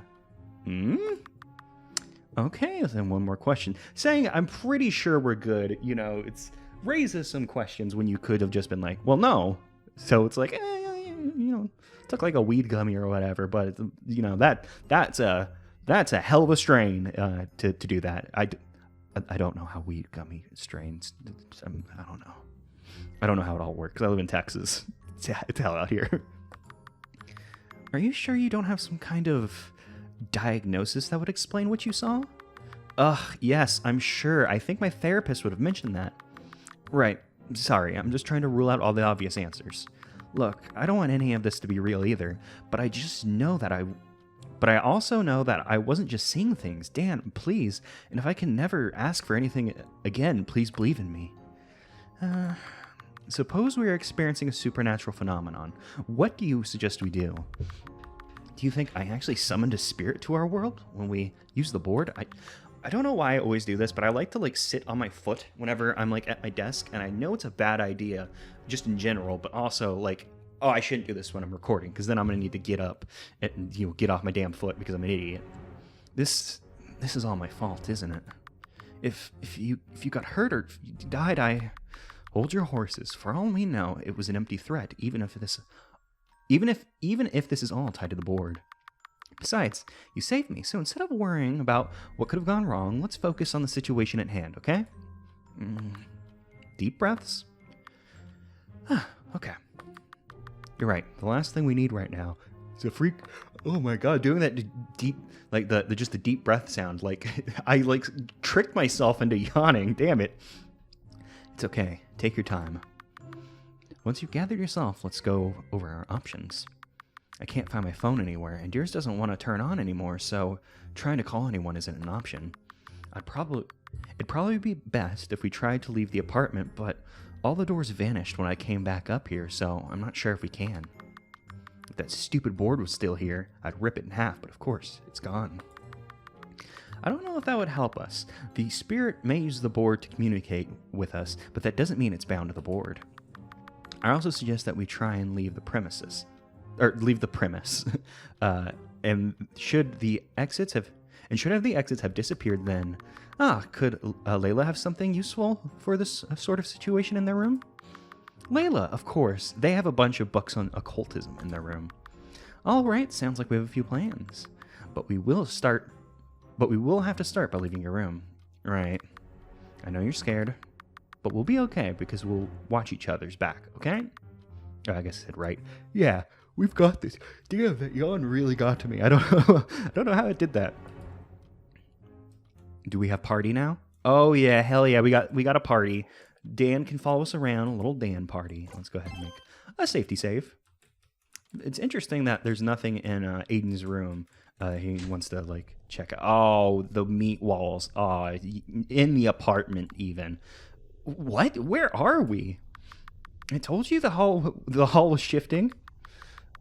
Okay, then one more question. Saying I'm pretty sure we're good, you know, it's raises some questions when you could have just been like, well, no. So it's like, you know, took like a weed gummy or whatever, but you know, that's a hell of a strain to do that. I don't know how weed gummy strains. I don't know. I don't know how it all works. I live in Texas. It's hell out here. Are you sure you don't have some kind of diagnosis that would explain what you saw? Ugh, yes, I'm sure. I think my therapist would have mentioned that. Right. Sorry, I'm just trying to rule out all the obvious answers. Look, I don't want any of this to be real either, but I just know that But I also know that I wasn't just seeing things. Dan, please. And if I can never ask for anything again, please believe in me. Suppose we are experiencing a supernatural phenomenon. What do you suggest we do? Do you think I actually summoned a spirit to our world when we use the board? I don't know why I always do this, but I like to like sit on my foot whenever I'm like at my desk, and I know it's a bad idea just in general, but also like, oh, I shouldn't do this when I'm recording, because then I'm going to need to get up and, you know, get off my damn foot because I'm an idiot. This is all my fault, isn't it? If you got hurt or you died, hold your horses. For all we know, it was an empty threat, even if this is all tied to the board. Besides, you saved me, so instead of worrying about what could have gone wrong, let's focus on the situation at hand, okay? Deep breaths. Okay. You're right. The last thing we need right now is a freak. Oh my god, doing that deep, like the deep breath sound. Like I like tricked myself into yawning. Damn it. It's okay. Take your time. Once you've gathered yourself, let's go over our options. I can't find my phone anywhere, and yours doesn't want to turn on anymore, so trying to call anyone isn't an option. It'd probably be best if we tried to leave the apartment, but all the doors vanished when I came back up here, so I'm not sure if we can. If that stupid board was still here, I'd rip it in half, but of course, it's gone. I don't know if that would help us. The spirit may use the board to communicate with us, but that doesn't mean it's bound to the board. I also suggest that we try and leave the premise. And should the exits have disappeared, then could Layla have something useful for this sort of situation in their room? Layla, of course. They have a bunch of books on occultism in their room. All right, sounds like we have a few plans. But we will have to start by leaving your room. Right. I know you're scared, but we'll be okay because we'll watch each other's back, okay? Oh, I guess I said right. Yeah, we've got this. Damn, that yawn really got to me. I don't know how it did that. Do we have party now? Oh yeah, hell yeah, we got a party. Dan can follow us around, a little Dan party. Let's go ahead and make a safety save. It's interesting that there's nothing in Aiden's room. He wants to like check out. Oh, the meat walls. Oh, in the apartment even. What? Where are we? I told you the hall was shifting.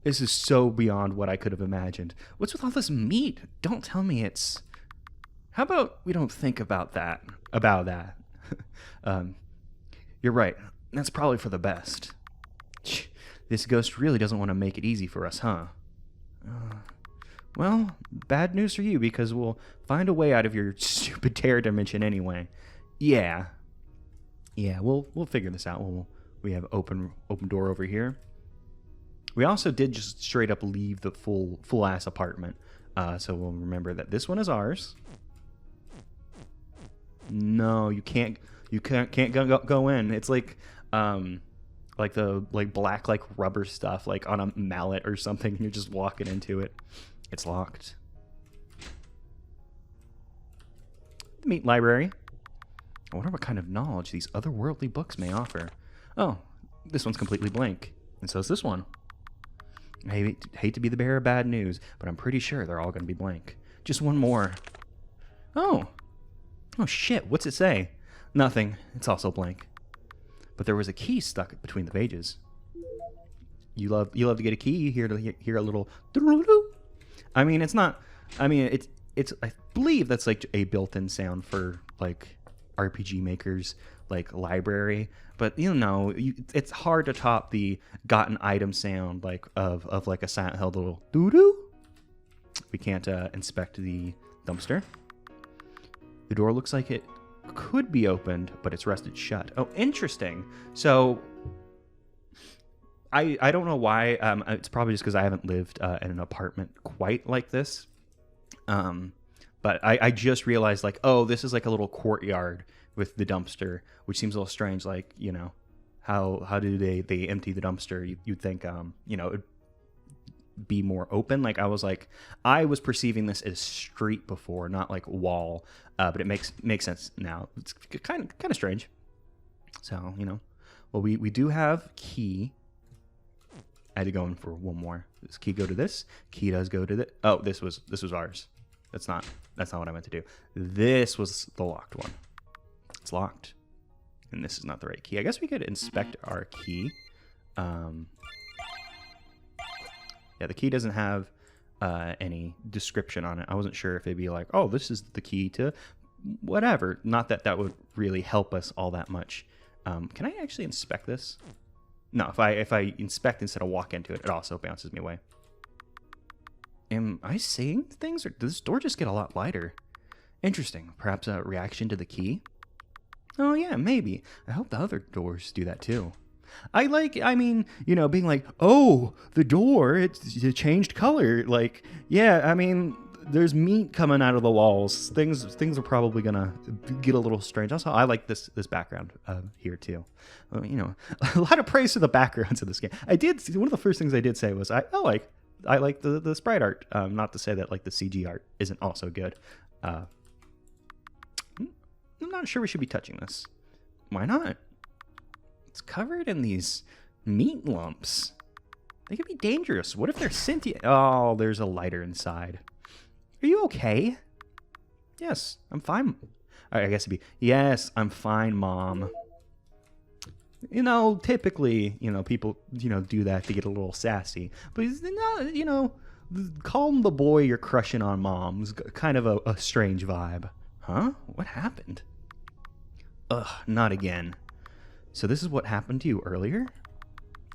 This is so beyond what I could have imagined. What's with all this meat? Don't tell me it's... How about we don't think about that? You're right. That's probably for the best. This ghost really doesn't want to make it easy for us, huh? Well, bad news for you, because we'll find a way out of your stupid terror dimension anyway. Yeah, we'll figure this out. We have open door over here. We also did just straight up leave the full ass apartment. So we'll remember that this one is ours. No, you can't go in. It's like the black rubber stuff like on a mallet or something, and you're just walking into it. It's locked. Meat library. I wonder what kind of knowledge these otherworldly books may offer. Oh, this one's completely blank. And so is this one. I hate to be the bearer of bad news, but I'm pretty sure they're all going to be blank. Just one more. Oh. Oh shit, what's it say? Nothing. It's also blank. But there was a key stuck between the pages. You love to get a key. You hear a little doo-doo-doo. I mean, it's not. I mean, it's. I believe that's like a built-in sound for like RPG makers, like library. But you know, it's hard to top the gotten item sound like of like a Silent Hill little doo-doo. We can't inspect the dumpster. The door looks like it could be opened, but it's rusted shut. Oh, interesting. So I don't know why. It's probably just because I haven't lived in an apartment quite like this. But I just realized, like, oh, this is like a little courtyard with the dumpster, which seems a little strange. Like, you know, how do they empty the dumpster? You'd think, you know, it'd be more open. Like, I was perceiving this as street before, not like wall. But it makes sense now. It's kind of strange. So, you know, well, we do have key. I had to go in for one more. Does key go to this? Key does go to this. Oh, this was ours. That's not what I meant to do. This was the locked one. It's locked. And this is not the right key. I guess we could inspect our key. Yeah, the key doesn't have any description on it. I wasn't sure if it'd be like, oh, this is the key to whatever. Not that would really help us all that much. Can I actually inspect this? No, if I inspect instead of walk into it, it also bounces me away. Am I seeing things, or does this door just get a lot lighter? Interesting. Perhaps a reaction to the key? Oh yeah, maybe. I hope the other doors do that too. I mean, you know, being like, oh, the door, it changed color. Like, yeah, I mean, there's meat coming out of the walls. Things are probably gonna get a little strange. Also, I like this background here too. You know, a lot of praise to the backgrounds of this game. One of the first things I did say was I like the sprite art. Not to say that like the CG art isn't also good. I'm not sure we should be touching this. Why not? It's covered in these meat lumps. They could be dangerous. What if they're sentient? Oh, there's a lighter inside. Are you okay? Yes, I'm fine. I guess it'd be, yes, I'm fine, Mom. You know, typically, you know, people, you know, do that to get a little sassy. But, you know, calling the boy you're crushing on Mom's kind of a strange vibe. Huh? What happened? Ugh, not again. So this is what happened to you earlier?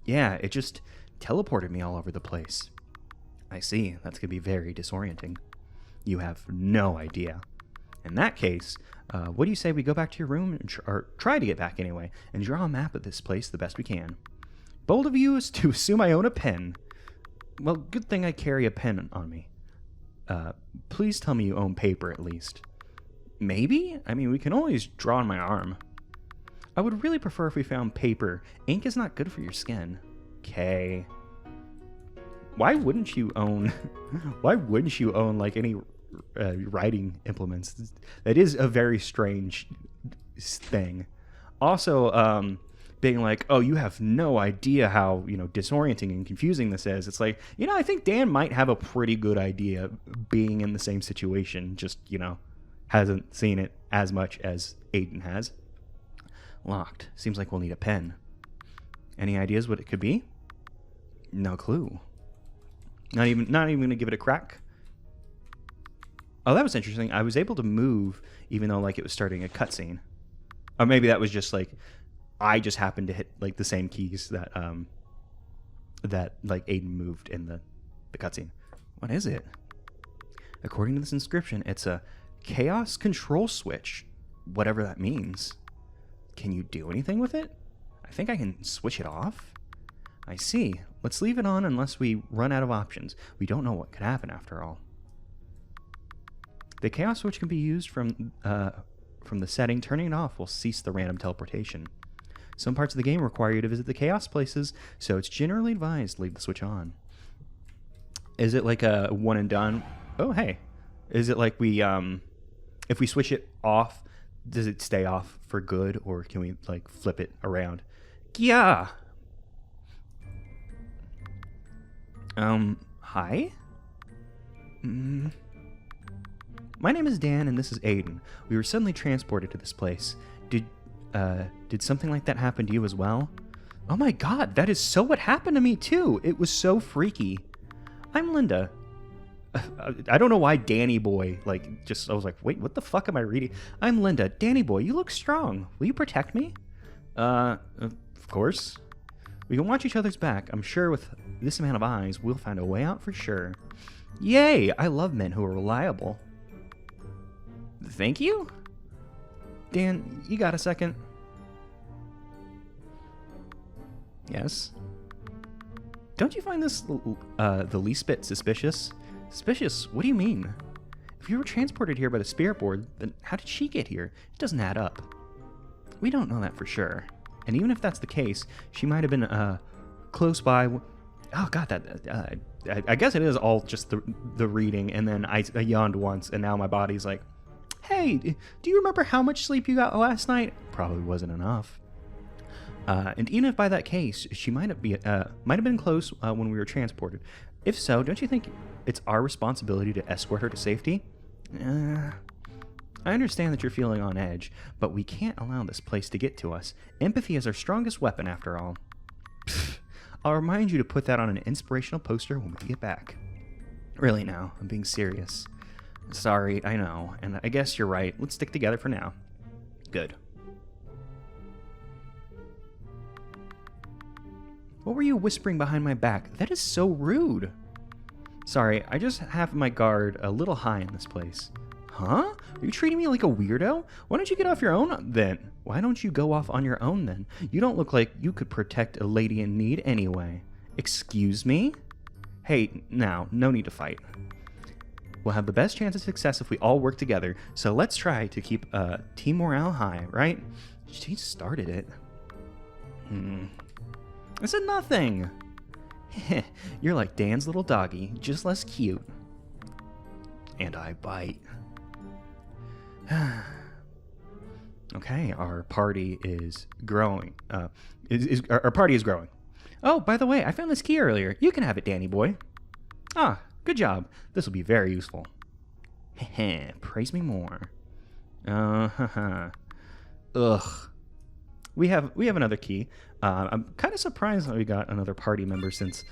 Yeah, it just teleported me all over the place. I see. That's going to be very disorienting. You have no idea. In that case, what do you say we go back to your room, or try to get back anyway, and draw a map of this place the best we can? Bold of you is to assume I own a pen. Well, good thing I carry a pen on me. Please tell me you own paper at least. Maybe? I mean, we can always draw on my arm. I would really prefer if we found paper. Ink is not good for your skin. Okay. Why wouldn't you own like any writing implements? That is a very strange thing. Also, being like, oh, you have no idea how, you know, disorienting and confusing this is. It's like, you know, I think Dan might have a pretty good idea being in the same situation, just, you know, hasn't seen it as much as Aiden has. Locked. Seems like we'll need a pen. Any ideas what it could be? No clue. Not even gonna give it a crack. Oh, that was interesting. I was able to move even though like it was starting a cutscene. Or maybe that was just like I just happened to hit like the same keys that that like Aiden moved in the cutscene. What is it? According to this inscription, it's a chaos control switch. Whatever that means. Can you do anything with it? I think I can switch it off. I see. Let's leave it on unless we run out of options. We don't know what could happen after all. The chaos switch can be used from the setting. Turning it off will cease the random teleportation. Some parts of the game require you to visit the chaos places, so it's generally advised to leave the switch on. Is it like a one and done? Oh, hey. Is it like we, if we switch it off, does it stay off for good, or can we, like, flip it around? Yeah. Hi? My name is Dan, and this is Aiden. We were suddenly transported to this place. Did something like that happen to you as well? Oh my god, that is so what happened to me too. It was so freaky. I'm Linda. I don't know why Danny Boy, I was like, wait, what the fuck am I reading? I'm Linda. Danny Boy, you look strong. Will you protect me? Of course. We can watch each other's back. I'm sure with this amount of eyes, we'll find a way out for sure. Yay! I love men who are reliable. Thank you? Dan, you got a second? Yes? Don't you find this the least bit suspicious? Suspicious? What do you mean? If you were transported here by the spirit board, then how did she get here? It doesn't add up. We don't know that for sure. And even if that's the case, she might have been close by. Oh god, that I guess it is all just the reading, and then I yawned once, and now my body's like, hey, do you remember how much sleep you got last night? Probably wasn't enough. And even if by that case, she might have been close when we were transported. If so, don't you think it's our responsibility to escort her to safety? I understand that you're feeling on edge, but we can't allow this place to get to us. Empathy is our strongest weapon, after all. Pfft, I'll remind you to put that on an inspirational poster when we get back. Really now, I'm being serious. Sorry, I know, and I guess you're right. Let's stick together for now. Good. What were you whispering behind my back? That is so rude. Sorry, I just have my guard a little high in this place. Huh? Are you treating me like a weirdo? Why don't you get off your own then? Why don't you go off on your own then? You don't look like you could protect a lady in need anyway. Excuse me? Hey, now, no need to fight. We'll have the best chance of success if we all work together, so let's try to keep team morale high, right? She started it. I said nothing. You're like Dan's little doggy, just less cute. And I bite. Okay, our party is growing. Our party is growing. Oh, by the way, I found this key earlier. You can have it, Danny boy. Ah, good job. This will be very useful. Heh, praise me more. Ugh. We have another key. I'm kind of surprised that we got another party member, since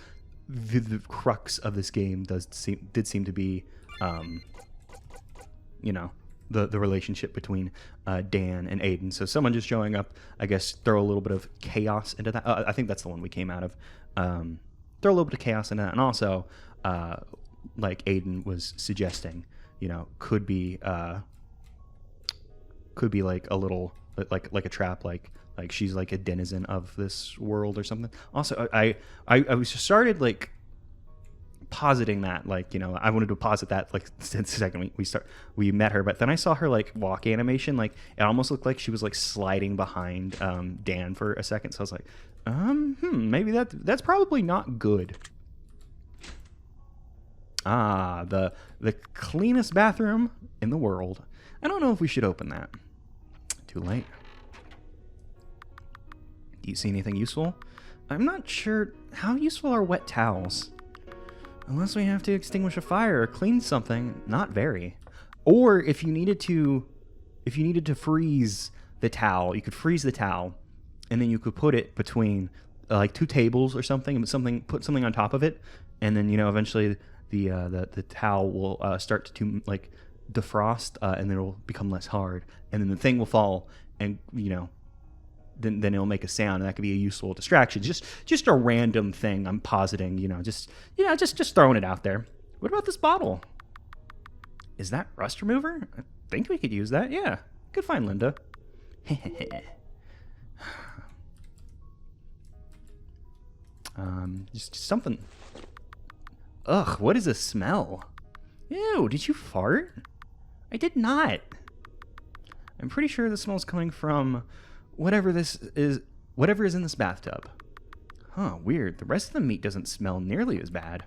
the crux of this game did seem to be, the relationship between Dan and Aiden. So someone just showing up, I guess, throw a little bit of chaos into that. I think that's the one we came out of. Throw a little bit of chaos into that, and also, like Aiden was suggesting, could be like a little like a trap, like she's like a denizen of this world or something. Also, I started like positing that, I wanted to posit that since the second we met her, but then I saw her like walk animation, like it almost looked like she was like sliding behind Dan for a second. So I was like, maybe that's probably not good. Ah, the cleanest bathroom in the world. I don't know if we should open that. Too late. Do you see anything useful? I'm not sure. How useful are wet towels? Unless we have to extinguish a fire or clean something, not very. Or if you needed to freeze the towel, you could freeze the towel, and then you could put it between like two tables or something, and put something on top of it, and then eventually the towel will start to like defrost, and then it'll become less hard, and then the thing will fall, and then it'll make a sound, and that could be a useful distraction. Just a random thing I'm positing, just throwing it out there. What about this bottle? Is that rust remover? I think we could use that. Yeah, good find, Linda. Just something. Ugh, what is this smell? Ew, did you fart? I did not. I'm pretty sure the smell's coming from whatever is in this bathtub. Huh, weird. The rest of the meat doesn't smell nearly as bad.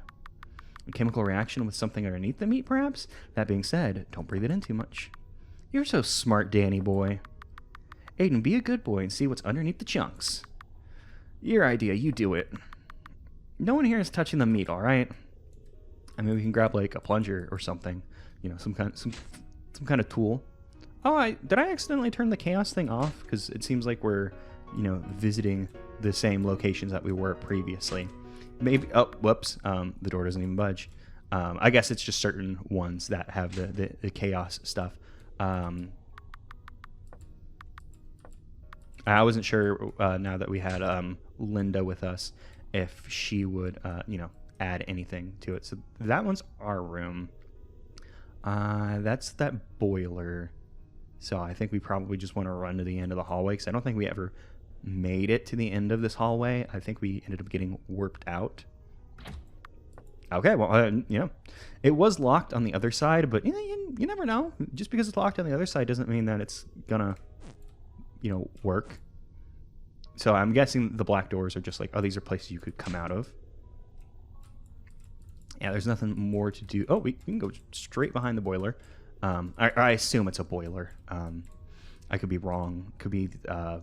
A chemical reaction with something underneath the meat, perhaps? That being said, don't breathe it in too much. You're so smart, Danny boy. Aiden, be a good boy and see what's underneath the chunks. Your idea, you do it. No one here is touching the meat, alright? I mean, we can grab like a plunger or something. You know, some kind of tool. Oh, did I accidentally turn the chaos thing off? Because it seems like we're, you know, visiting the same locations that we were previously. Maybe, oh, whoops, the door doesn't even budge. I guess it's just certain ones that have the chaos stuff. I wasn't sure now that we had Linda with us if she would, you know, add anything to it. So that one's our room. That's that boiler. So I think we probably just want to run to the end of the hallway because I don't think we ever made it to the end of this hallway. I think we ended up getting warped out. Okay, well, you know, it was locked on the other side, but you never know. Just because it's locked on the other side doesn't mean that it's gonna, you know, work. So I'm guessing the black doors are just like, oh, these are places you could come out of. Yeah, there's nothing more to do. Oh, we can go straight behind the boiler. I assume it's a boiler. I could be wrong. Could be, I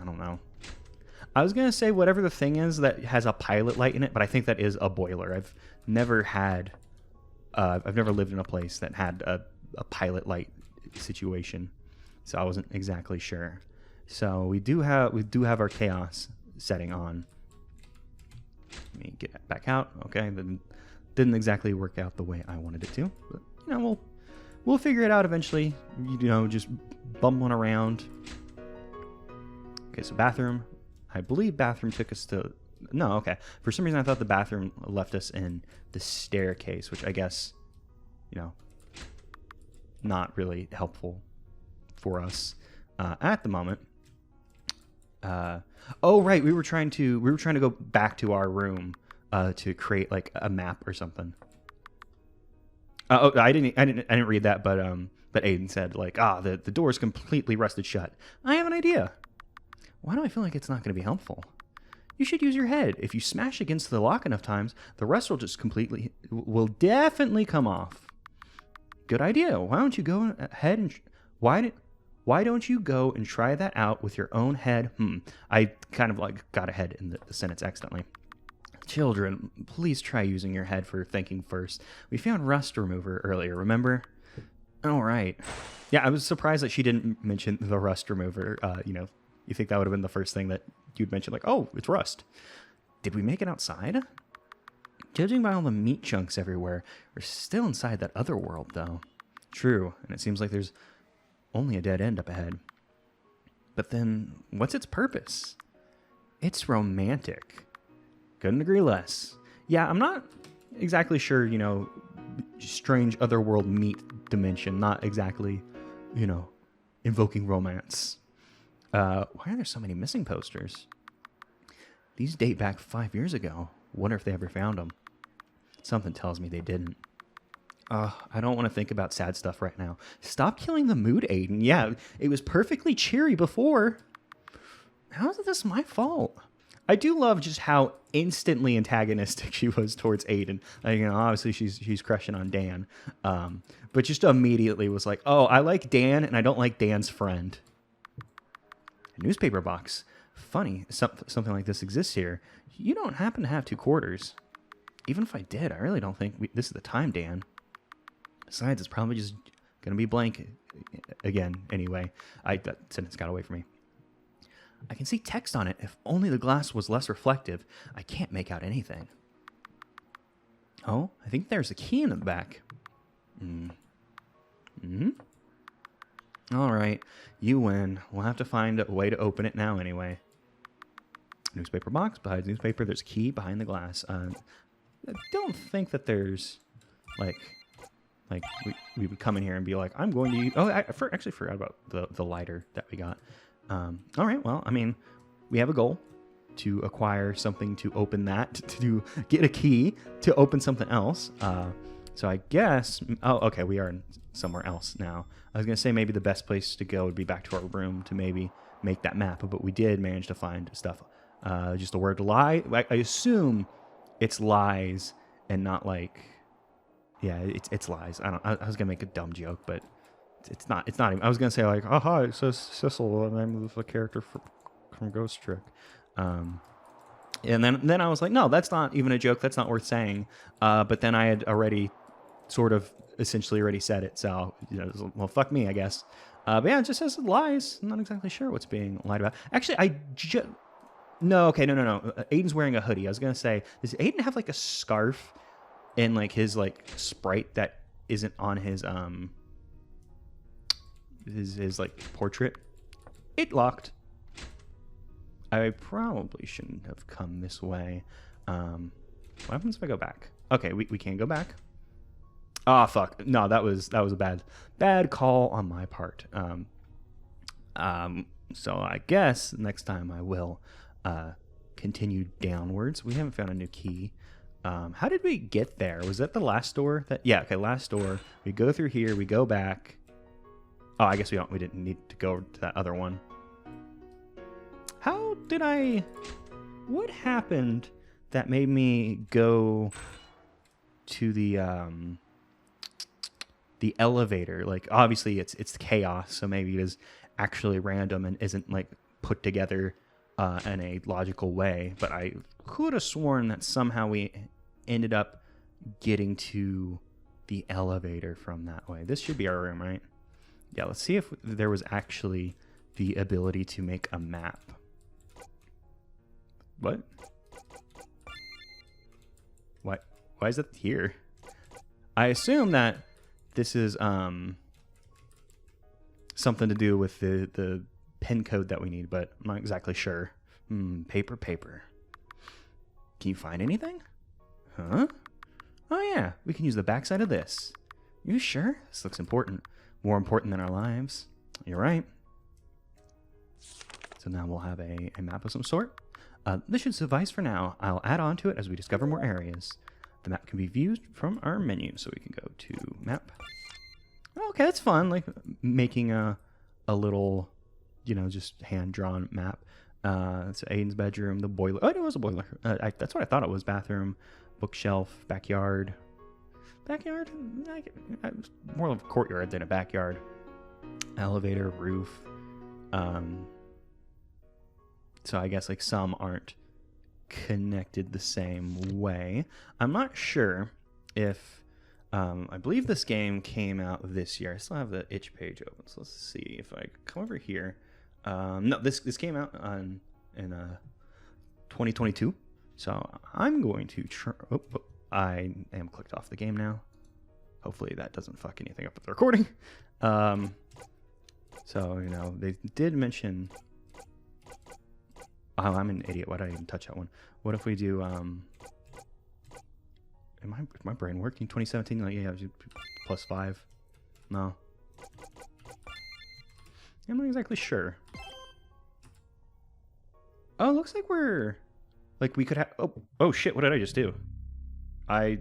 don't know. I was going to say whatever the thing is that has a pilot light in it, but I think that is a boiler. I've never lived in a place that had a pilot light situation, so I wasn't exactly sure. So we do have our chaos setting on. Let me get back out. Okay, then didn't exactly work out the way I wanted it to, but you know, we'll figure it out eventually. You know, just bumbling around. Okay, so bathroom. I believe bathroom took us to... No, okay. For some reason, I thought the bathroom left us in the staircase, which I guess, you know, not really helpful for us at the moment. Oh, right. We were trying to go back to our room to create like a map or something. Oh, I didn't read that, but Aiden said like, the door is completely rusted shut. I have an idea. Why do I feel like it's not going to be helpful? You should use your head. If you smash against the lock enough times, the rest will definitely come off. Good idea. Why don't you go ahead and why don't you go and try that out with your own head? I kind of like got ahead in the sentence accidentally. Children, please try using your head for thinking first. We found rust remover earlier, remember? All right. Yeah, I was surprised that she didn't mention the rust remover. You know, you think that would have been the first thing that you'd mention, like, oh, it's rust. Did we make it outside? Judging by all the meat chunks everywhere, we're still inside that other world, though. True, and it seems like there's only a dead end up ahead. But then, what's its purpose? It's romantic. Couldn't agree less. Yeah, I'm not exactly sure, you know, strange otherworld meat dimension, not exactly, you know, invoking romance. Why are there so many missing posters? These date back 5 years ago. Wonder if they ever found them. Something tells me they didn't. I don't want to think about sad stuff right now. Stop killing the mood, Aiden. Yeah, it was perfectly cheery before. How is this my fault? I do love just how instantly antagonistic she was towards Aiden. Like, you know, obviously she's crushing on Dan, but just immediately was like, oh, I like Dan and I don't like Dan's friend. A newspaper box. Funny, something like this exists here. You don't happen to have 2 quarters. Even if I did, I really don't think this is the time, Dan. Besides, it's probably just going to be blank again anyway. That sentence got away from me. I can see text on it. If only the glass was less reflective. I can't make out anything. Oh, I think there's a key in the back. All right, you win. We'll have to find a way to open it now anyway. Newspaper box. Behind the newspaper, there's a key behind the glass. I don't think that there's, like we would come in here and be like, I'm going to use... Oh, I actually forgot about the lighter that we got. All right, well, I mean, we have a goal. to acquire something to open that, to get a key to open something else. So I guess, oh, okay, we are somewhere else now. I was going to say maybe the best place to go would be back to our room to maybe make that map, but we did manage to find stuff. Just the word lie. I assume it's lies and not like, yeah, it's lies. I was going to make a dumb joke, but it's not even. I was going to say like, oh, hi, it says Sissel, and I'm the character from Ghost Trick. And then I was like, no, that's not even a joke. That's not worth saying. But then I had already sort of essentially already said it. So, well, fuck me, I guess. But yeah, it just says lies. I'm not exactly sure what's being lied about. Actually, no. Aiden's wearing a hoodie. I was going to say, does Aiden have like a scarf in like his like sprite that isn't on his like portrait? It locked. I probably shouldn't have come this way. What happens if I go back? Okay, we can't go back. Oh, fuck. No, that was a bad call on my part. So I guess next time I will continue downwards. We haven't found a new key. How did we get there? Was that the last door? Yeah, okay, last door. We go through here, we go back. Oh, I guess we didn't need to go to that other one. How did what happened that made me go to the elevator? Like, obviously it's chaos, so maybe it is actually random and isn't like put together in a logical way, but I could have sworn that somehow we ended up getting to the elevator from that way. This should be our room, right? Yeah, let's see if there was actually the ability to make a map. What? Why is it here? I assume that this is something to do with the pin code that we need, but I'm not exactly sure. Paper. Can you find anything? Huh? Oh yeah, we can use the backside of this. You sure? This looks important. More important than our lives. You're right. So now we'll have a map of some sort. This should suffice for now. I'll add on to it as we discover more areas. The map can be viewed from our menu, so we can go to map. Okay, that's fun, like making a little, just hand-drawn map. It's Aiden's bedroom, the boiler. Oh, it was a boiler. That's what I thought it was. Bathroom, bookshelf, backyard. Backyard? More of a courtyard than a backyard. Elevator, roof. So I guess like some aren't connected the same way. I'm not sure if I believe this game came out this year. I still have the itch page open, so let's see if I come over here. No, this came out in 2022. So I'm going to try. I am clicked off the game now. Hopefully that doesn't fuck anything up with the recording. So they did mention. Oh, I'm an idiot. Why did I even touch that one? What if we do, is my brain working? 2017? Like, yeah, +5. No. I'm not exactly sure. Oh, it looks like we're, like, we could have, oh shit, what did I just do? I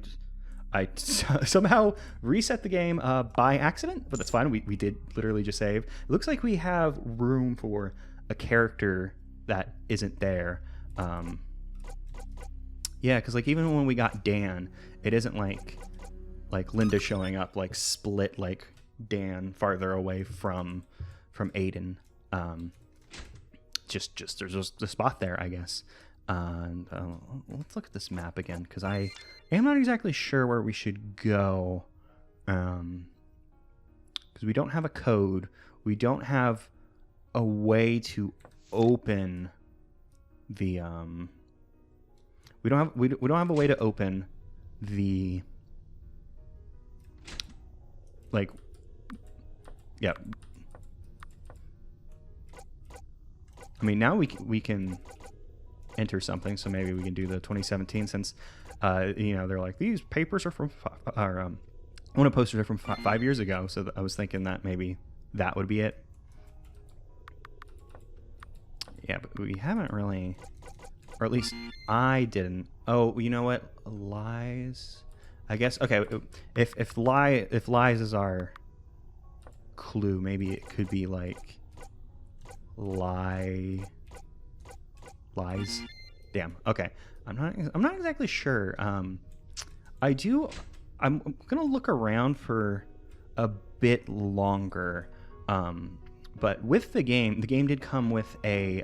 somehow reset the game by accident, but that's fine. We did literally just save. It looks like we have room for a character that isn't there. Yeah, because like even when we got Dan, it isn't like Linda showing up, like split like Dan farther away from Aiden. Just there's just a spot there, I guess. And let's look at this map again, because I am not exactly sure where we should go. Because we don't have a code. We don't have a way to open the we don't have a way to open the, like, yeah. I mean, now we can enter something, so maybe we can do the 2017, since they're like, these papers are from one of the posters are from 5 years ago, so I was thinking that maybe that would be it. Yeah, but we haven't really Or at least I didn't. Oh, you know what? Lies. I guess. Okay. If lies is our clue, maybe it could be like lies. Damn. Okay. I'm not exactly sure. I'm gonna look around for a bit longer. But with the game did come with a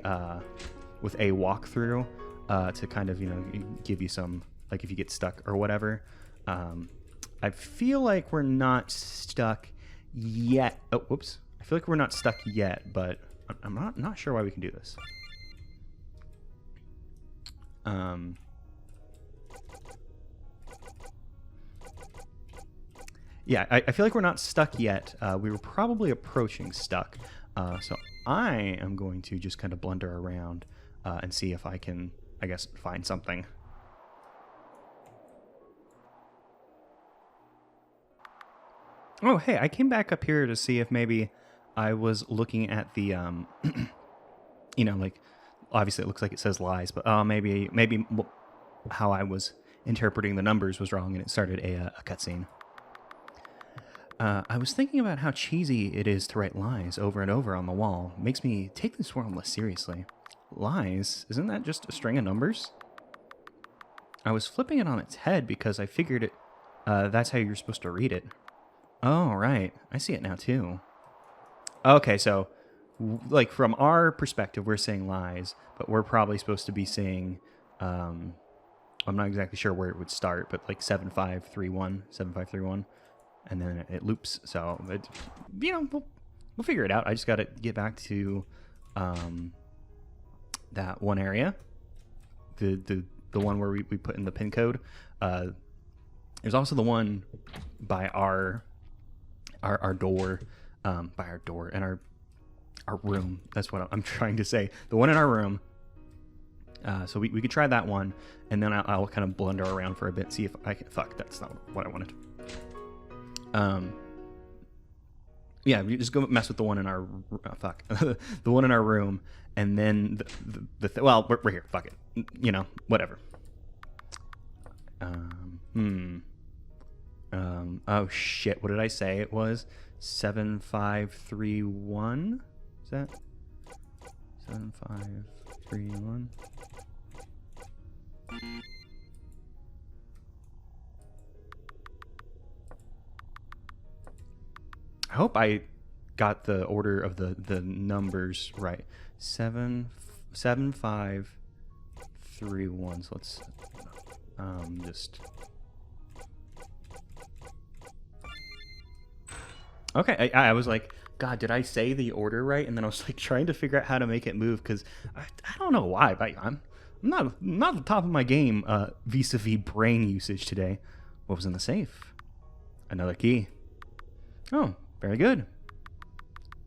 walkthrough to kind of, you know, give you some, like, if you get stuck or whatever. I feel like we're not stuck yet. Oh, whoops. I feel like we're not stuck yet, but I'm not sure why we can do this. Yeah, I feel like we're not stuck yet. We were probably approaching stuck. So I am going to just kind of blunder around and see if I can, I guess, find something. Oh, hey, I came back up here to see if maybe I was looking at the, you know, like, obviously it looks like it says lies, but maybe how I was interpreting the numbers was wrong and it started a cutscene. I was thinking about how cheesy it is to write lies over and over on the wall. It makes me take this world less seriously. Lies? Isn't that just a string of numbers? I was flipping it on its head because I figured it. That's how you're supposed to read it. Oh, right. I see it now, too. Okay, so, like, from our perspective, we're saying lies, but we're probably supposed to be saying, I'm not exactly sure where it would start, but like 7531, and then it loops. So, you know, we'll figure it out. I just got to get back to that one area, the one where we put in the pin code. There's also the one by our door, by our door and our room. That's what I'm trying to say. The one in our room. So we could try that one, and then I'll kind of blunder around for a bit, see if I can. Fuck, that's not what I wanted. Yeah, we just go mess with the one in our the one in our room, and then well, we're here. Fuck it, you know, whatever. Oh shit, what did I say? It was 7531. Is that 7531? I hope I got the order of the numbers right. 7531. So let's just. Okay, I was like, God, did I say the order right? And then I was like trying to figure out how to make it move because I don't know why, but I'm not at the top of my game vis-a-vis brain usage today. What was in the safe? Another key. Oh, very good.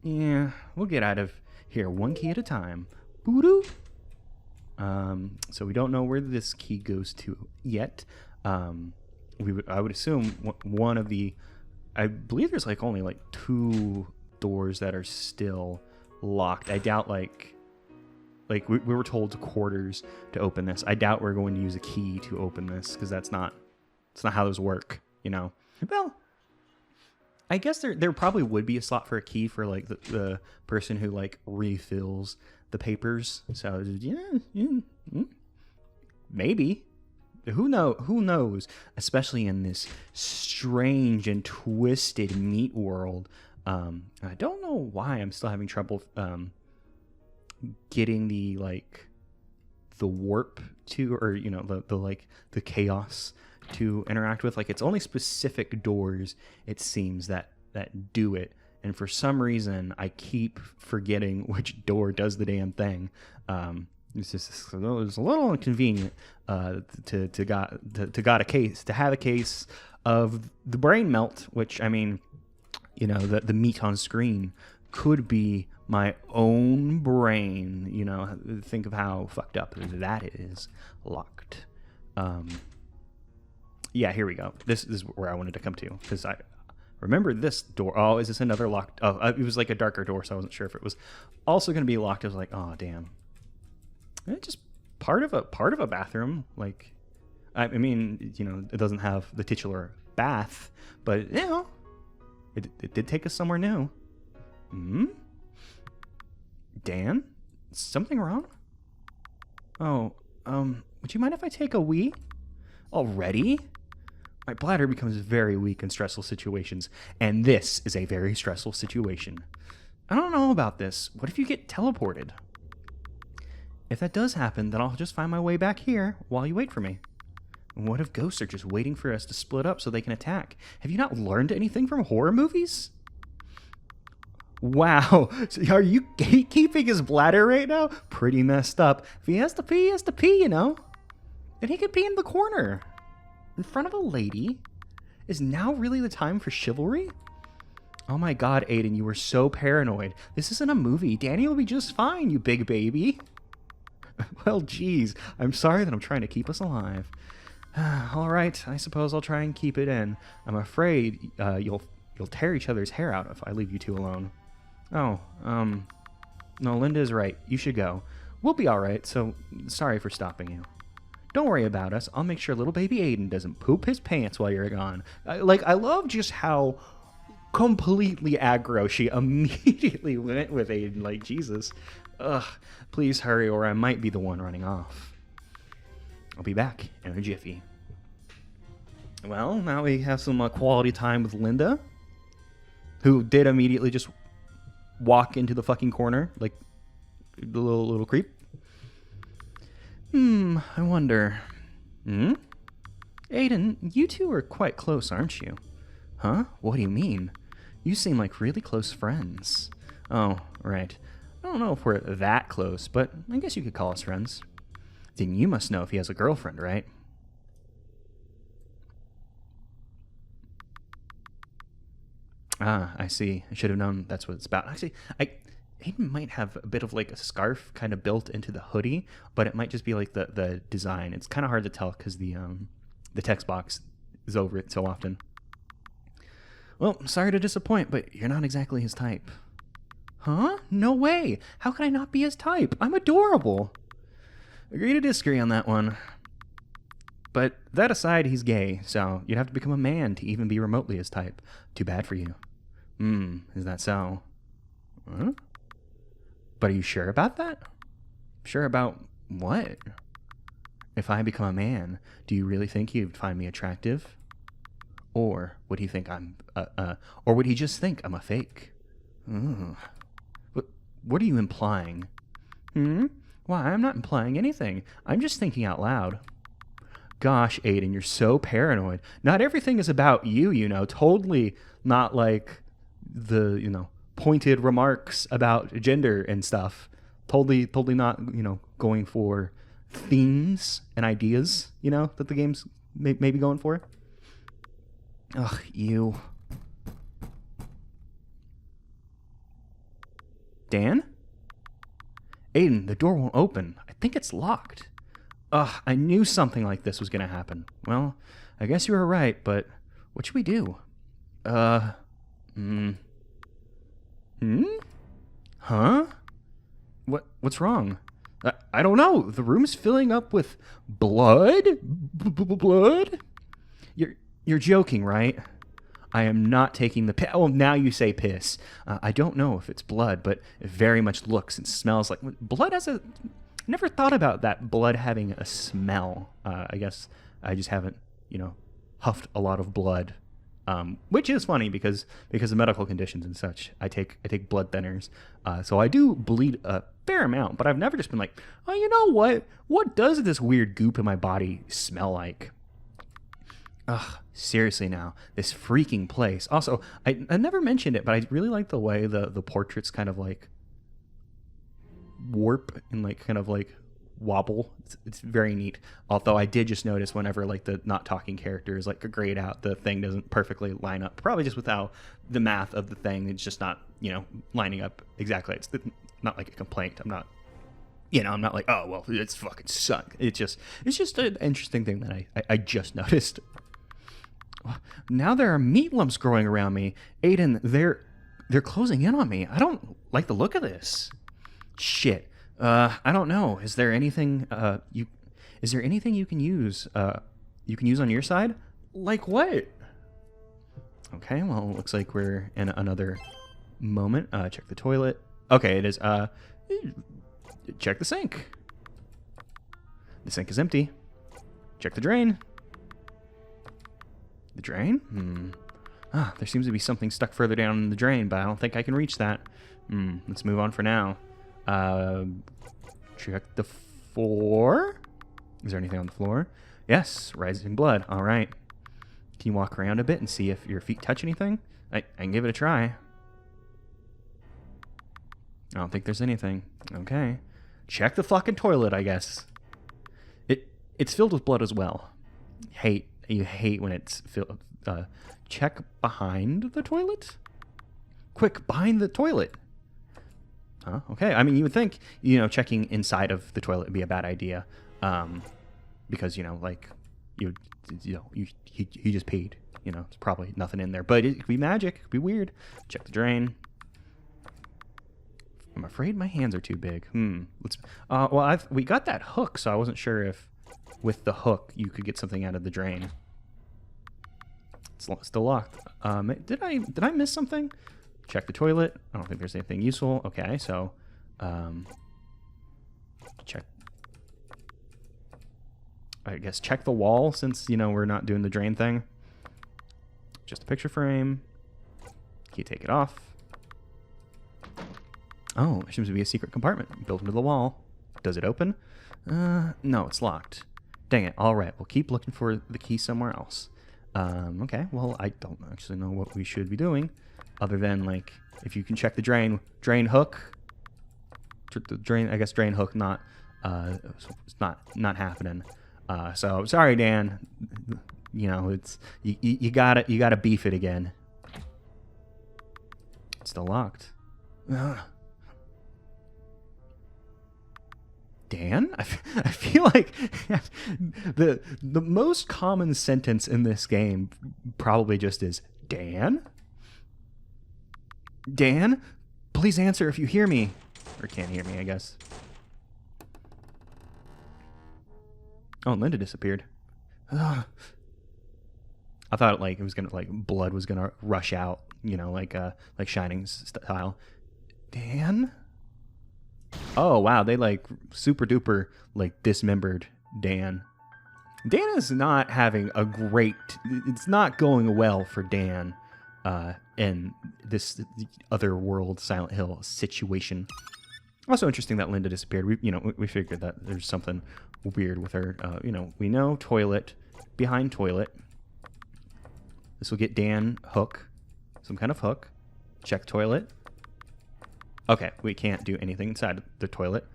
Yeah, we'll get out of here one key at a time. Boo-doo. So we don't know where this key goes to yet. I would assume one of the. I believe there's like only like 2 doors that are still locked. I doubt like we were told quarters to open this. I doubt we're going to use a key to open this because it's not how those work, you know. Well, I guess there probably would be a slot for a key for like the person who like refills the papers. So yeah, maybe. Who knows? Especially in this strange and twisted meat world. I don't know why I'm still having trouble getting the warp to, or you know, the chaos to interact with. Like, it's only specific doors, it seems, that do it. And for some reason, I keep forgetting which door does the damn thing. It's a little inconvenient to have a case of the brain melt, which, I mean, you know, the meat on screen could be my own brain. You know, think of how fucked up that is. Locked. Yeah, here we go. This is where I wanted to come to, because I remember this door. Oh, is this another locked? Oh, it was like a darker door, so I wasn't sure if it was also going to be locked. I was like, oh, damn. Just part of a bathroom. Like, I mean, you know, it doesn't have the titular bath, but you know, it did take us somewhere new. Hmm? Dan? Something wrong? Oh, would you mind if I take a wee? Already? My bladder becomes very weak in stressful situations, and this is a very stressful situation. I don't know about this. What if you get teleported? If that does happen, then I'll just find my way back here while you wait for me. And what if ghosts are just waiting for us to split up so they can attack? Have you not learned anything from horror movies? Wow, so are you gatekeeping his bladder right now? Pretty messed up. If he has to pee, you know. And he could pee in the corner. In front of a lady? Is now really the time for chivalry? Oh my god, Aiden, you were so paranoid. This isn't a movie. Danny will be just fine, you big baby. Well, geez, I'm sorry that I'm trying to keep us alive. All right, I suppose I'll try and keep it in. I'm afraid you'll tear each other's hair out if I leave you two alone. Oh, no, Linda is right. You should go. We'll be all right, so sorry for stopping you. Don't worry about us. I'll make sure little baby Aiden doesn't poop his pants while you're gone. I love just how completely aggro she immediately went with Aiden. Like, Jesus. Ugh, please hurry or I might be the one running off. I'll be back in a jiffy. Well, now we have some quality time with Linda, who did immediately just walk into the fucking corner, like the little creep. I wonder. Aiden, you two are quite close, aren't you? Huh? What do you mean? You seem like really close friends. Oh, right. I don't know if we're that close, but I guess you could call us friends. Then you must know if he has a girlfriend, right? Ah, I see. I should have known that's what it's about. Actually, Aiden might have a bit of like a scarf kind of built into the hoodie, but it might just be like the design. It's kind of hard to tell because the text box is over it so often. Well, sorry to disappoint, but you're not exactly his type. Huh? No way. How can I not be his type? I'm adorable. Agree to disagree on that one. But that aside, he's gay, so you'd have to become a man to even be remotely his type. Too bad for you. Is that so? Huh? But are you sure about that? Sure about what? If I become a man, do you really think you'd find me attractive? Or would he think or would he just think I'm a fake? What are you implying? Why, I'm not implying anything. I'm just thinking out loud. Gosh, Aiden, you're so paranoid. Not everything is about you, you know. Totally not like the, you know, pointed remarks about gender and stuff. Totally not, you know, going for themes and ideas, you know, that the game's maybe going for. Ugh, you. Dan? Aiden, the door won't open. I think it's locked. Ugh, I knew something like this was going to happen. Well, I guess you were right, but what should we do? Huh? What's wrong? I don't know. The room's filling up with blood? Blood? You're joking, right? I am not taking the piss. Oh, now you say piss. I don't know if it's blood, but it very much looks and smells like blood has a... Never thought about that blood having a smell. I guess I just haven't, you know, huffed a lot of blood, which is funny because of medical conditions and such. I take blood thinners, so I do bleed a fair amount. But I've never just been like, oh, you know what? What does this weird goop in my body smell like? Ugh, seriously now, this freaking place. Also, I never mentioned it, but I really like the way the portraits kind of like warp and like kind of like wobble. It's very neat. Although I did just notice whenever like the not talking character is like grayed out, the thing doesn't perfectly line up. Probably just without the math of the thing. It's just not, you know, lining up exactly. It's not like a complaint. I'm not, you know, I'm not like, oh well, it's fucking suck. It's just an interesting thing that I just noticed. Now there are meat lumps growing around me. Aiden, they're closing in on me. I don't like the look of this. Shit. I don't know. Is there anything is there anything you can use on your side? Like what? Okay, well, it looks like we're in another moment. Check the toilet. Okay, it is check the sink. The sink is empty. Check the drain. The drain? There seems to be something stuck further down in the drain, but I don't think I can reach that. Let's move on for now. Check the floor. Is there anything on the floor? Yes, rising blood. All right. Can you walk around a bit and see if your feet touch anything? I can give it a try. I don't think there's anything. Okay. Check the fucking toilet, I guess. It's filled with blood as well. You hate when it's filled. Check behind the toilet? Quick, behind the toilet. Okay. I mean, you would think, checking inside of the toilet would be a bad idea. Because, like, he just peed. It's probably nothing in there. But it could be magic. It could be weird. Check the drain. I'm afraid my hands are too big. Well, we got that hook, so I wasn't sure if with the hook you could get something out of the drain. It's still locked. Did I miss something? Check the toilet. I don't think there's anything useful. Okay, so check. I guess check the wall since we're not doing the drain thing. Just a picture frame. Can you take it off? Oh, there seems to be a secret compartment built into the wall. Does it open? No, it's locked. Dang it. All right, we'll keep looking for the key somewhere else. Okay, well, I don't actually know what we should be doing other than, like, if you can check the drain hook. The drain, I guess drain hook it's not happening. So sorry, Dan. It's you gotta beef it again. It's still locked. Dan? I feel like the most common sentence in this game probably just is Dan? Dan? Please answer if you hear me. Or can't hear me, I guess. Oh, Linda disappeared. I thought it was gonna blood was gonna rush out, like Shining style. Dan? Oh wow, they super duper dismembered Dan. Dan is not having a great. It's not going well for Dan, in this other world Silent Hill situation. Also interesting that Linda disappeared. We figured that there's something weird with her. We know toilet, behind toilet. This will get Dan hook, some kind of hook. Check toilet. Okay, we can't do anything inside the toilet.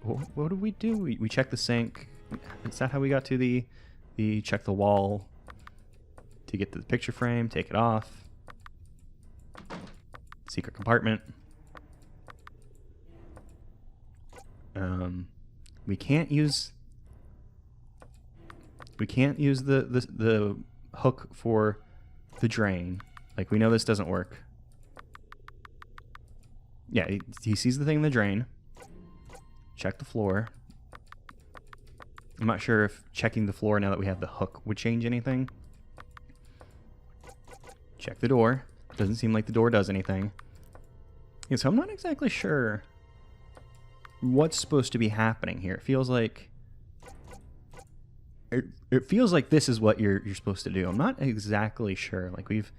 What do we do? We check the sink. Is that how we got to the check the wall to get to the picture frame? Take it off. Secret compartment. We can't use the hook for the drain. We know this doesn't work. Yeah, he sees the thing in the drain. Check the floor. I'm not sure if checking the floor now that we have the hook would change anything. Check the door. Doesn't seem like the door does anything. Yeah, so I'm not exactly sure what's supposed to be happening here. It feels like this is what you're supposed to do. I'm not exactly sure. We've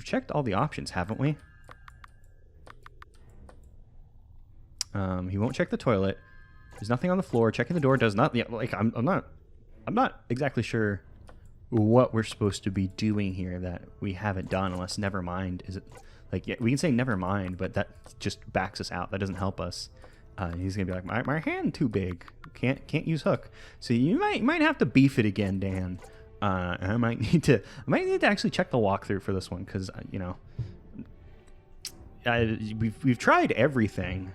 checked all the options, haven't we? He won't check the toilet. There's nothing on the floor. Checking the door does not. Yeah, I'm not exactly sure what we're supposed to be doing here that we haven't done. Unless never mind. Is it yeah, we can say never mind, but that just backs us out. That doesn't help us. He's gonna be like, my hand too big. Can't use hook. So you might have to beef it again, Dan. I might need to actually check the walkthrough for this one because we've tried everything.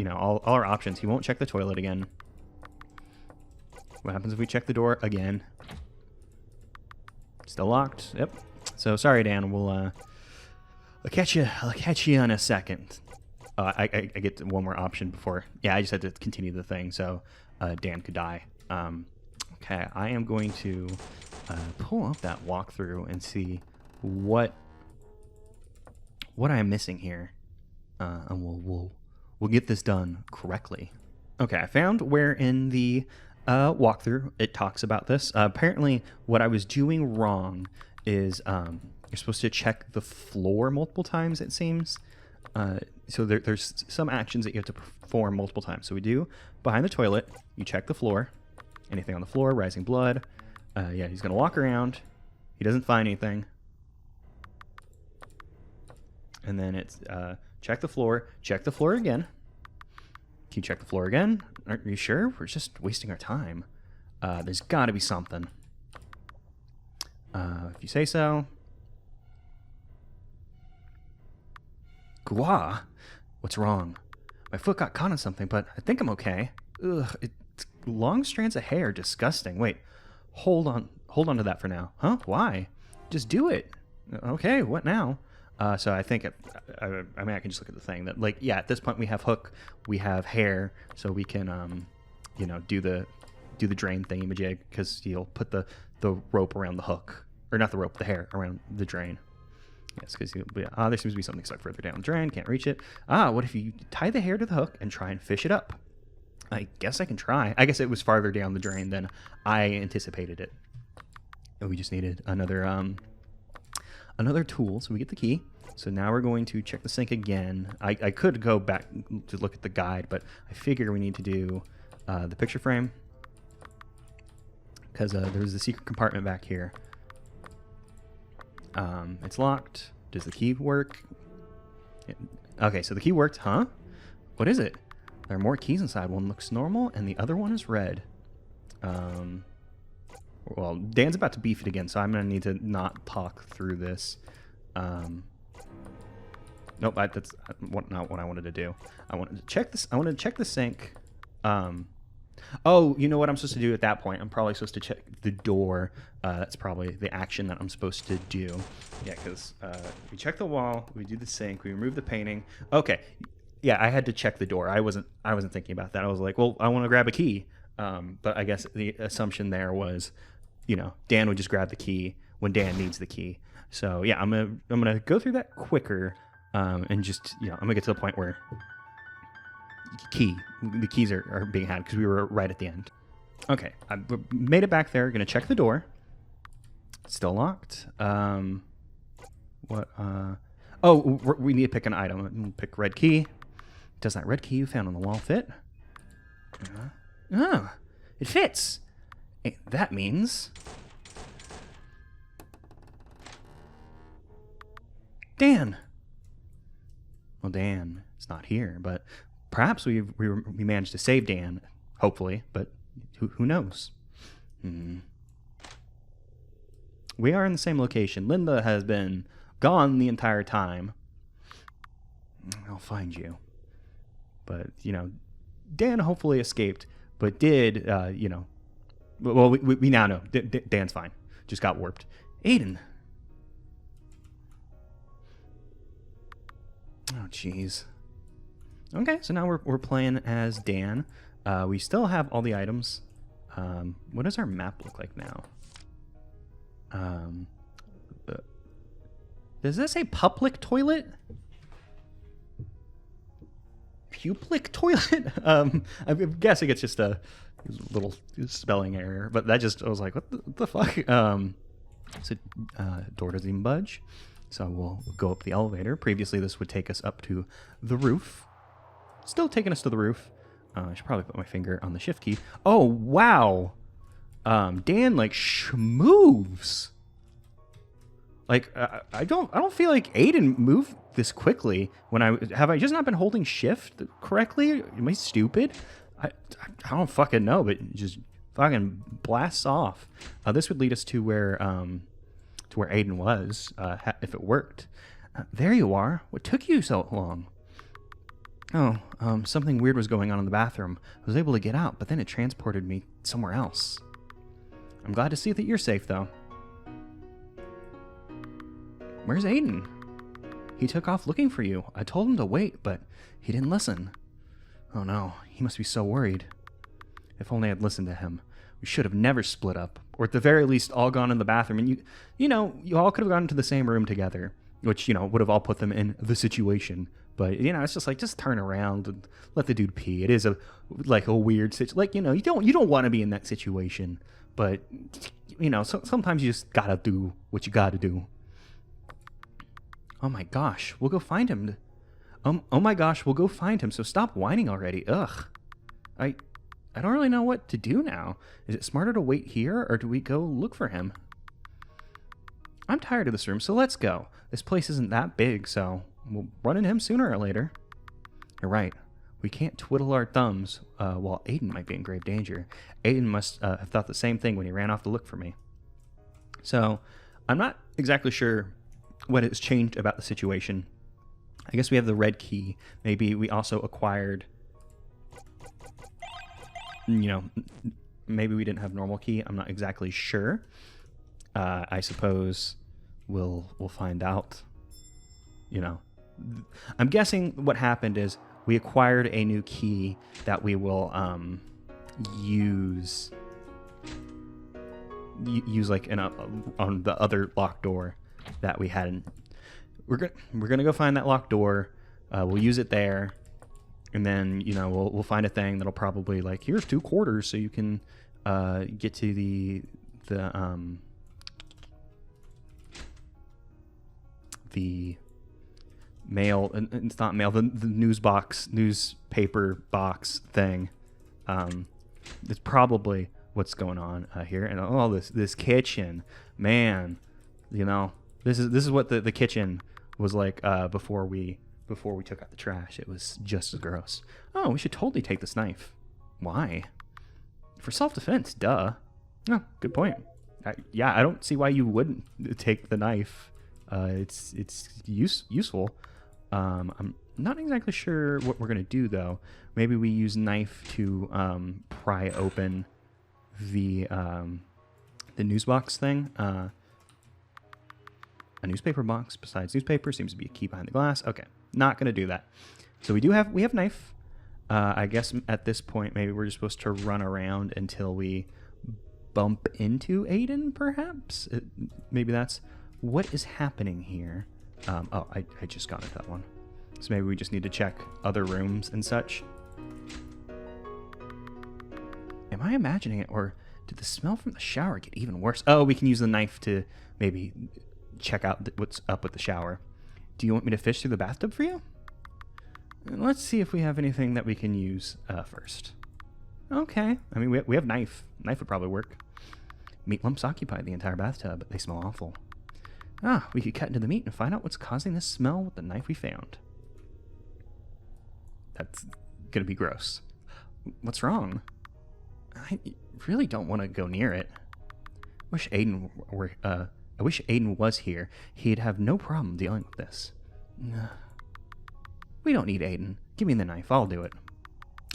All our options. He won't check the toilet again. What happens if we check the door again? Still locked. Yep. So sorry, Dan. I'll catch you in a second. I get one more option before. Yeah, I just had to continue the thing so Dan could die. Okay, I am going to pull up that walkthrough and see what I am missing here, and we'll get this done correctly. Okay, I found where in the walkthrough it talks about this. Apparently, what I was doing wrong is you're supposed to check the floor multiple times, it seems. So there's some actions that you have to perform multiple times. So we do behind the toilet, you check the floor. Anything on the floor, rising blood. Yeah, he's going to walk around. He doesn't find anything. And then it's check the floor again. Can you check the floor again? Are you sure? We're just wasting our time. There's got to be something. If you say so. Gua? What's wrong? My foot got caught on something, but I think I'm okay. Ugh, it's long strands of hair. Disgusting. Wait, hold on to that for now. Huh? Why? Just do it. Okay, what now? So I think, I mean, I can just look at the thing that, like, yeah, at this point we have hook, we have hair, so we can, you know, do the drain thingamajig, because you'll put the rope around the hook, or not the rope, the hair around the drain. Yes, because there seems to be something stuck further down the drain, can't reach it. What if you tie the hair to the hook and try and fish it up? I guess I can try. I guess it was farther down the drain than I anticipated it. And we just needed another tool, so we get the key. So now we're going to check the sink again. I could go back to look at the guide, but I figure we need to do the picture frame, because there's a secret compartment back here. It's locked. Does the key work? Okay, so the key worked, huh? What is it? There are more keys inside. One looks normal, and the other one is red. Well, Dan's about to beef it again, so I'm going to need to not talk through this. Nope, that's not what I wanted to do. I wanted to check this. I wanted to check the sink. Oh, you know what I'm supposed to do at that point? I'm probably supposed to check the door. That's probably the action that I'm supposed to do. Yeah, because we check the wall, we do the sink, we remove the painting. Okay, yeah, I had to check the door. I wasn't thinking about that. I was like, well, I want to grab a key. But I guess the assumption there was, you know, Dan would just grab the key when Dan needs the key. So yeah, I'm gonna go through that quicker, and just, you know, I'm gonna get to the point where the keys are being had, because we were right at the end. Okay, I made it back there. Gonna check the door. Still locked. What? Oh, we need to pick an item. Pick red key. Does that red key you found on the wall fit? Oh, it fits. That means Dan. Well, Dan is not here, but perhaps we managed to save Dan, hopefully, but who knows? We are in the same location. Linda has been gone the entire time. I'll find you. But, you know, Dan hopefully escaped, but did, you know, well, we now know Dan's fine. Just got warped. Aiden. Oh, jeez. Okay, so now we're playing as Dan. We still have all the items. What does our map look like now? Does this say public toilet? Public toilet? I'm guessing it's just a little spelling error, but that just, I was like, what the fuck? So door doesn't even budge. So we'll go up the elevator. Previously, this would take us up to the roof. Still taking us to the roof. I should probably put my finger on the shift key. Oh, wow. Dan, like, moves. Like, I don't feel like Aiden moved this quickly. Have I just not been holding shift correctly? Am I stupid? I don't fucking know, but just fucking blasts off. This would lead us to where Aiden was, if it worked. There you are. What took you so long? Oh, something weird was going on in the bathroom. I was able to get out, but then it transported me somewhere else. I'm glad to see that you're safe, though. Where's Aiden? He took off looking for you. I told him to wait, but he didn't listen. Oh no, he must be so worried. If only I'd listened to him. We should have never split up, or at the very least all gone in the bathroom, and you all could have gone into the same room together, which, would have all put them in the situation. But, it's just like, just turn around and let the dude pee. It is a weird situation. Like, you don't want to be in that situation, but, sometimes you just gotta do what you gotta do. Oh my gosh, we'll go find him. Oh my gosh, we'll go find him, so stop whining already. Ugh. I don't really know what to do now. Is it smarter to wait here, or do we go look for him? I'm tired of this room, so let's go. This place isn't that big, so we'll run into him sooner or later. You're right. We can't twiddle our thumbs while Aiden might be in grave danger. Aiden must have thought the same thing when he ran off to look for me. So, I'm not exactly sure what has changed about the situation. I guess we have the red key. Maybe we also acquired... maybe we didn't have normal key. I'm not exactly sure. I suppose we'll find out. I'm guessing what happened is we acquired a new key that we will use like on the other locked door that we hadn't. We're gonna go find that locked door. We'll use it there. And then, we'll find a thing that'll probably, like, here's 2 quarters so you can get to the mail, and it's not mail, the newspaper box thing. It's probably what's going on here. And this kitchen, man, this is what the kitchen was like before we took out the trash. It was just as gross. Oh, we should totally take this knife. Why? For self-defense, duh. Oh, good point. I don't see why you wouldn't take the knife. It's useful. I'm not exactly sure what we're going to do, though. Maybe we use knife to pry open the news box thing. A newspaper box besides newspaper seems to be a key behind the glass. Okay. Not going to do that. So we have knife. I guess at this point, maybe we're just supposed to run around until we bump into Aiden, perhaps? Maybe that's what is happening here. I just got into that one. So maybe we just need to check other rooms and such. Am I imagining it, or did the smell from the shower get even worse? Oh, we can use the knife to maybe check out what's up with the shower. Do you want me to fish through the bathtub for you? Let's see if we have anything that we can use first. Okay. I mean, we have knife. Knife would probably work. Meat lumps occupy the entire bathtub. They smell awful. We could cut into the meat and find out what's causing this smell with the knife we found. That's gonna be gross. What's wrong? I really don't want to go near it. I wish Aiden was here. He'd have no problem dealing with this. We don't need Aiden. Give me the knife. I'll do it.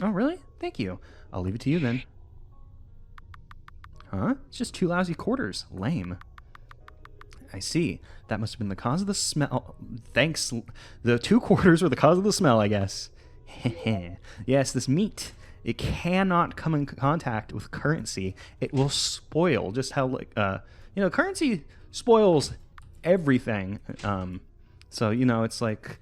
Oh, really? Thank you. I'll leave it to you then. Huh? It's just 2 lousy quarters. Lame. I see. That must have been the cause of the smell. Thanks. The 2 quarters were the cause of the smell, I guess. Yes, this meat. It cannot come in contact with currency. It will spoil. Just how, currency spoils everything. So, it's like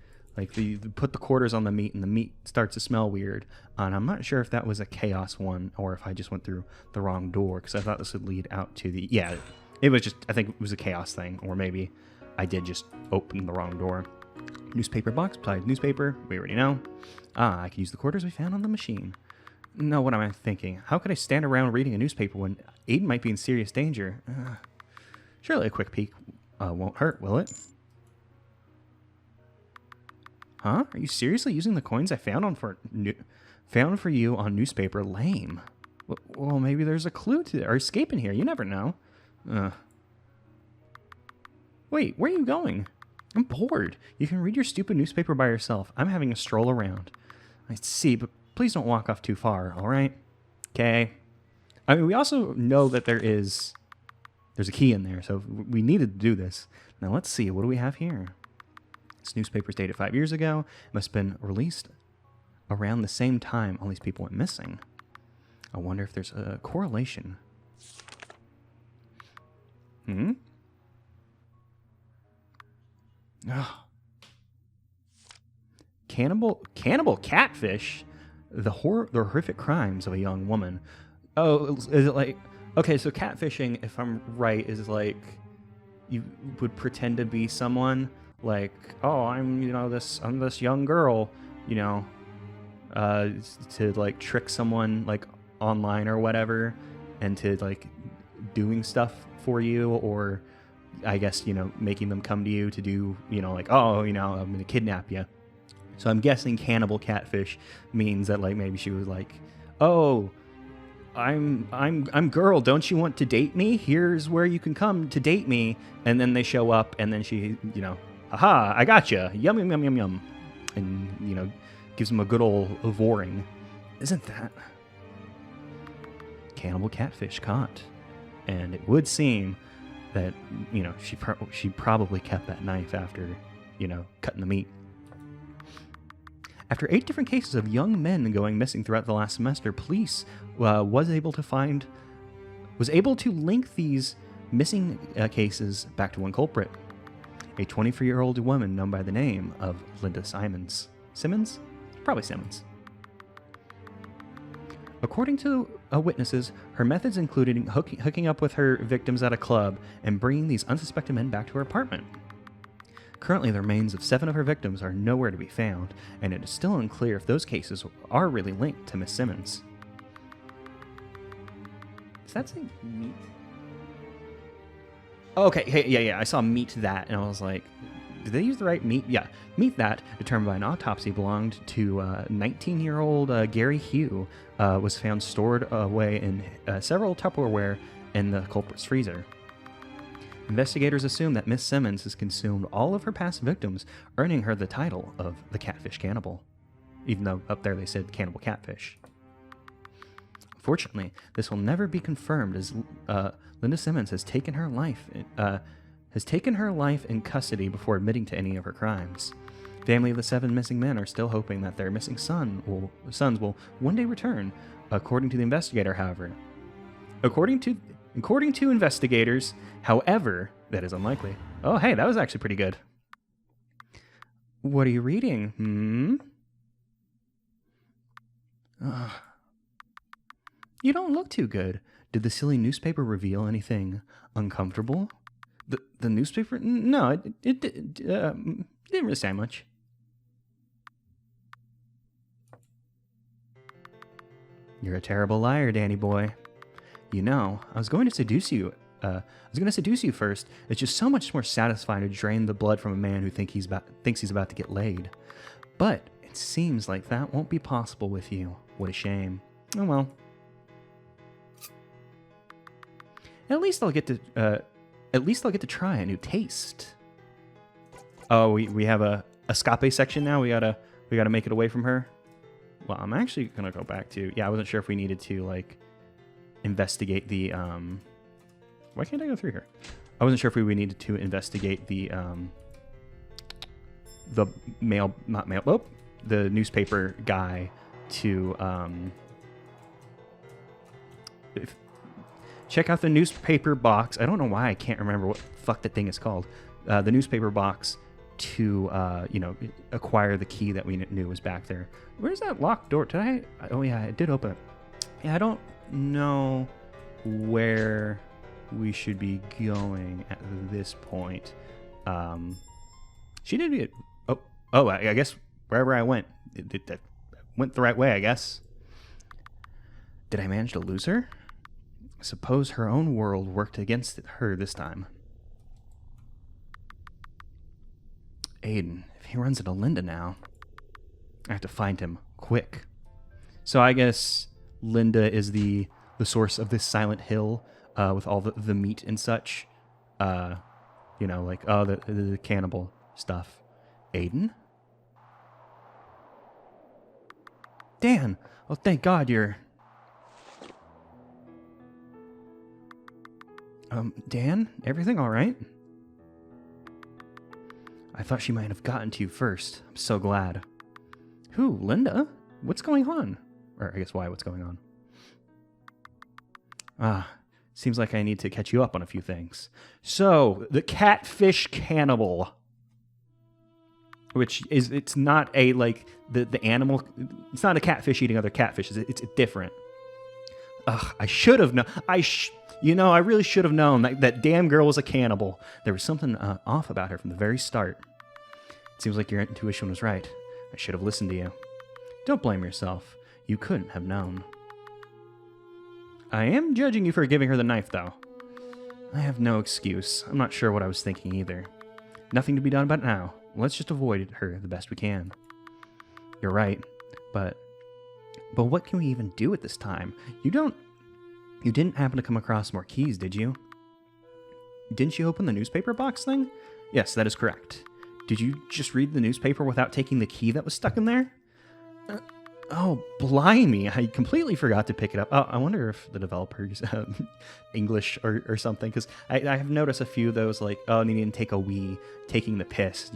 you put the quarters on the meat and the meat starts to smell weird. And I'm not sure if that was a chaos one or if I just went through the wrong door, because I thought this would lead out to the... Yeah, it was just... I think it was a chaos thing, or maybe I did just open the wrong door. Newspaper box, besides newspaper, we already know. I can use the quarters we found on the machine. No, what am I thinking? How could I stand around reading a newspaper when Aiden might be in serious danger? Surely a quick peek won't hurt, will it? Huh? Are you seriously using the coins I found for you on newspaper? Lame. Well, maybe there's a clue to our escape in here. You never know. Wait, where are you going? I'm bored. You can read your stupid newspaper by yourself. I'm having a stroll around. I see, but please don't walk off too far, all right? Okay. I mean, we also know that there's a key in there, so we needed to do this. Now let's see. What do we have here? This newspaper's dated 5 years ago. It must have been released around the same time all these people went missing. I wonder if there's a correlation. Ugh. Cannibal catfish? The horrific crimes of a young woman. Oh, is it like... Okay, so catfishing, if I'm right, is like... You would pretend to be someone, like, oh, I'm this young girl, to like trick someone like online or whatever, and to like doing stuff for you, or I guess, making them come to you to do, like, oh, I'm gonna kidnap you. So I'm guessing cannibal catfish means that like maybe she was like, oh, I'm girl, don't you want to date me? Here's where you can come to date me. And then they show up, and then she, haha, I gotcha. Yum, yum, yum, yum, yum. And, gives them a good old voring. Isn't that cannibal catfish caught? And it would seem that, she probably kept that knife after, cutting the meat. After 8 different cases of young men going missing throughout the last semester, police was able to link these missing cases back to one culprit, a 24-year-old woman known by the name of Linda Simmons. Simmons? Probably Simmons. According to witnesses, her methods included hooking up with her victims at a club and bringing these unsuspected men back to her apartment. Currently, the remains of 7 of her victims are nowhere to be found, and it is still unclear if those cases are really linked to Miss Simmons. Does that say meat? Oh, okay, hey, yeah, I saw meat that, and I was like, did they use the right meat? Yeah, meat that, determined by an autopsy, belonged to 19-year-old Gary Hugh, was found stored away in several Tupperware in the culprit's freezer. Investigators assume that Miss Simmons has consumed all of her past victims, earning her the title of the Catfish Cannibal, even though up there they said cannibal catfish. Unfortunately, this will never be confirmed, as Linda Simmons has taken her life in custody before admitting to any of her crimes. Family of the 7 missing men are still hoping that their missing sons will one day return, according to the investigator, however. According to investigators, however, that is unlikely. Oh, hey, that was actually pretty good. What are you reading? You don't look too good. Did the silly newspaper reveal anything uncomfortable? The newspaper? No, it didn't really say much. You're a terrible liar, Danny boy. I was going to seduce you. First. It's just so much more satisfying to drain the blood from a man who thinks he's about to get laid. But it seems like that won't be possible with you. What a shame. Oh well. At least I'll get to try a new taste. Oh, we have a escape section now. We gotta make it away from her. Well, I'm actually gonna go back to. Yeah, I wasn't sure if we needed to like investigate the. Why can't I go through here? I wasn't sure if we needed to investigate the the newspaper guy to check out the newspaper box. I don't know why I can't remember what the fuck that thing is called. The newspaper box to acquire the key that we knew was back there. Where's that locked door? Did I? Oh yeah, it did open it. Yeah, I don't know where we should be going at this point. She did it. Oh, I guess wherever I went, it went the right way, I guess. Did I manage to lose her? Suppose her own world worked against her this time. Aiden, if he runs into Linda now, I have to find him quick. So I guess Linda is the source of this Silent Hill with all the meat and such. The cannibal stuff. Aiden? Dan! Oh, thank God you're... Dan? Everything all right? I thought she might have gotten to you first. I'm so glad. Who, Linda? What's going on? Or I guess why, what's going on? Seems like I need to catch you up on a few things. So, the catfish cannibal. Which is, it's not a, like, the animal, it's not a catfish eating other catfishes. It's different. Ugh, I should have known. I really should have known that damn girl was a cannibal. There was something off about her from the very start. It seems like your intuition was right. I should have listened to you. Don't blame yourself. You couldn't have known. I am judging you for giving her the knife, though. I have no excuse. I'm not sure what I was thinking either. Nothing to be done about it now. Let's just avoid her the best we can. You're right, but what can we even do at this time? You didn't happen to come across more keys, did you? Didn't you open the newspaper box thing? Yes, that is correct. Did you just read the newspaper without taking the key that was stuck in there? Oh, blimey, I completely forgot to pick it up. Oh, I wonder if the developers English or something, because I have noticed a few of those, like, oh, needing to take a wee, taking the piss,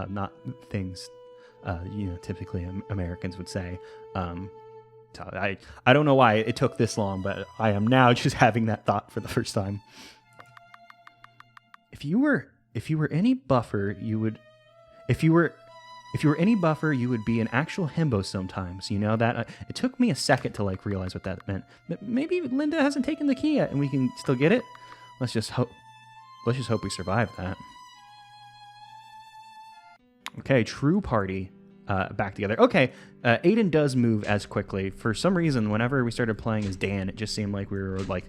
not things, typically Americans would say. So I don't know why it took this long, but I am now just having that thought for the first time. If you were any buffer, you would be an actual himbo sometimes. You know that? It took me a second to realize what that meant. Maybe Linda hasn't taken the key yet, and we can still get it. Let's just hope we survive that. Okay, true party. Back together. Okay, Aiden does move as quickly. For some reason, whenever we started playing as Dan, it just seemed like we were like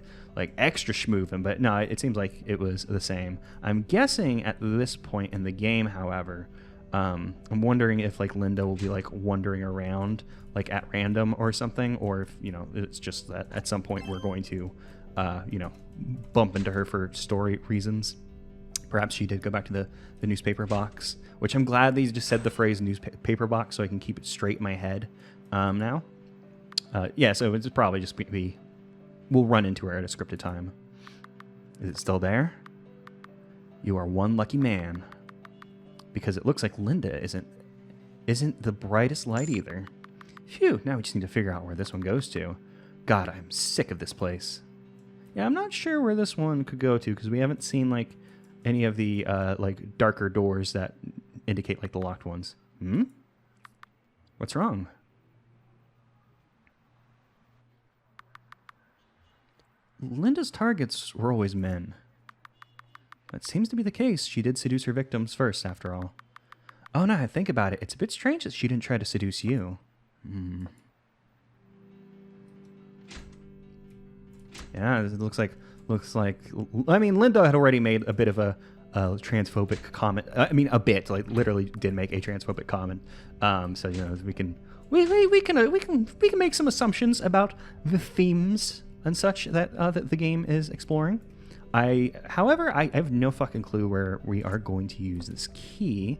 extra schmooving, but no, it seems like it was the same. I'm guessing at this point in the game, however, I'm wondering if Linda will be wandering around at random or something, or if it's just that at some point we're going to bump into her for story reasons. Perhaps she did go back to the newspaper box, which I'm glad they just said the phrase newspaper box so I can keep it straight in my head now. Yeah, so it's probably just we'll run into her at a scripted time. Is it still there? You are one lucky man. Because it looks like Linda isn't the brightest light either. Phew, now we just need to figure out where this one goes to. God, I'm sick of this place. Yeah, I'm not sure where this one could go to because we haven't seen any of the darker doors that indicate the locked ones. What's wrong? Linda's targets were always men. That seems to be the case. She did seduce her victims first, after all. Oh, now I think about it. It's a bit strange that she didn't try to seduce you. Yeah, it looks like. I mean, Linda had already made a bit of a transphobic comment. I mean, a bit. Literally did make a transphobic comment. So we can make some assumptions about the themes and such that the game is exploring. However, I have no fucking clue where we are going to use this key,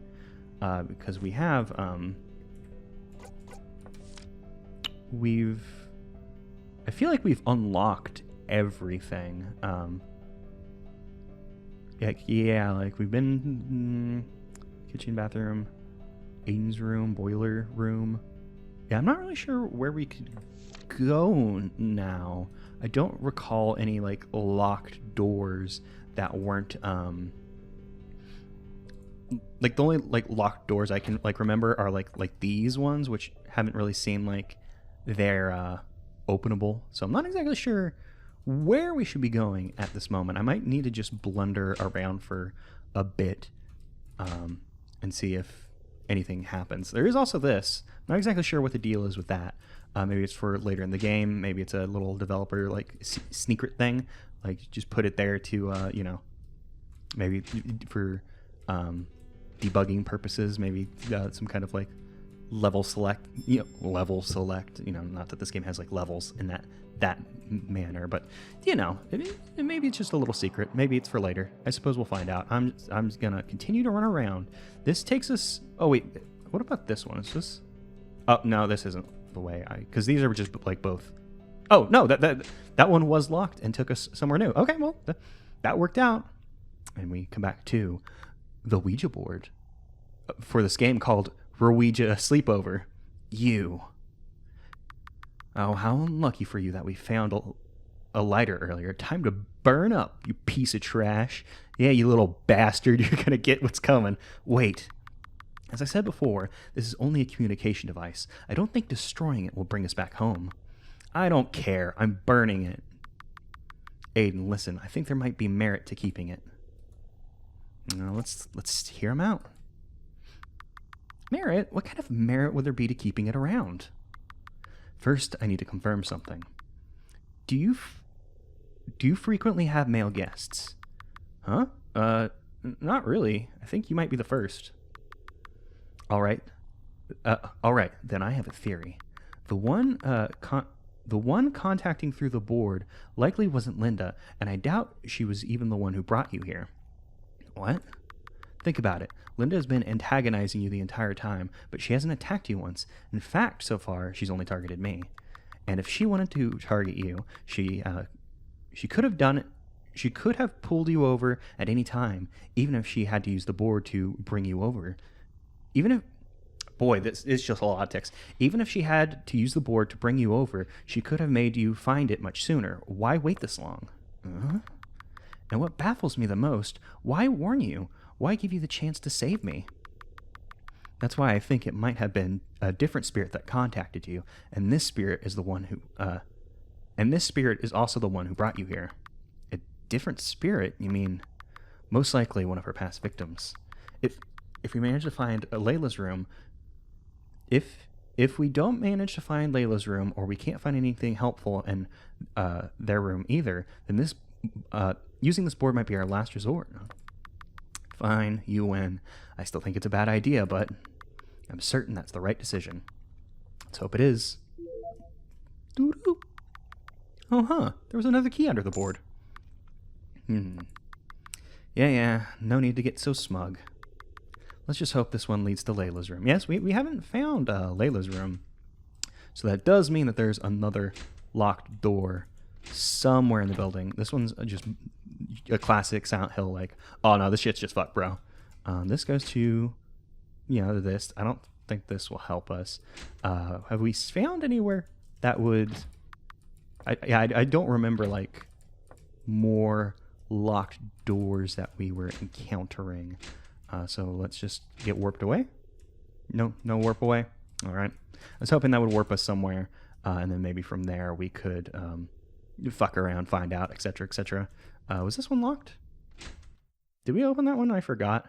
because we have, I feel like we've unlocked everything. We've been kitchen, bathroom, Aiden's room, boiler room. Yeah, I'm not really sure where we could go now. I don't recall any locked doors that weren't the only locked doors I can remember are these ones, which haven't really seemed like they're openable. So I'm not exactly sure where we should be going at this moment. I might need to just blunder around for a bit and see if anything happens. There is also this. I'm not exactly sure what the deal is with that. Maybe it's for later in the game. Maybe it's a little developer secret thing. Just put it there to maybe for debugging purposes. Maybe some kind of level select. Level select. Not that this game has levels in that manner, but maybe it's just a little secret. Maybe it's for later. I suppose we'll find out. I'm gonna continue to run around. This takes us. Oh wait, what about this one? Is this? Oh no, this isn't the way because these are just both. Oh no, that one was locked and took us somewhere new. Okay, well that worked out, and we come back to the Ouija board. for this game called Reouija Sleepover. You. Oh, how unlucky for you that we found a lighter earlier. Time to burn up, you piece of trash. Yeah, you little bastard. You're gonna get what's coming. Wait. As I said before, this is only a communication device. I don't think destroying it will bring us back home. I don't care. I'm burning it. Aiden, listen. I think there might be merit to keeping it. Now, let's hear him out. Merit? What kind of merit would there be to keeping it around? First, I need to confirm something. Do you frequently have male guests? Huh? Not really. I think you might be the first. All right. Then I have a theory. The one contacting through the board likely wasn't Linda, and I doubt she was even the one who brought you here. What? Think about it. Linda has been antagonizing you the entire time, but she hasn't attacked you once. In fact, so far, she's only targeted me. And if she wanted to target you, she could have done it. She could have pulled you over at any time, even if she had to use the board to bring you over. Even if, boy, this is just a lot of text. Even if she had to use the board to bring you over, she could have made you find it much sooner. Why wait this long? And what baffles me the most, why warn you? Why give you the chance to save me? That's why I think it might have been a different spirit that contacted you, and this spirit is the one who, and this spirit is also the one who brought you here. A different spirit? You mean, most likely one of her past victims. If we manage to find Layla's room, if we don't manage to find Layla's room, or we can't find anything helpful in their room either, then this using this board might be our last resort. Fine, you win. I still think it's a bad idea, but I'm certain that's the right decision. Let's hope it is. Doo-doo. Oh, there was another key under the board. Yeah, no need to get so smug. Let's just hope this one leads to Layla's room. Yes, we haven't found Layla's room. So that does mean that there's another locked door somewhere in the building. This one's just a classic Silent Hill, like, oh no, this shit's just fucked, bro. This goes to, this. I don't think this will help us. Have we found anywhere that would... I don't remember, like, more locked doors that we were encountering. So let's just get warped away. No warp away. All right. I was hoping that would warp us somewhere, and then maybe from there we could fuck around, find out, etc., etc. Was this one locked? Did we open that one? I forgot.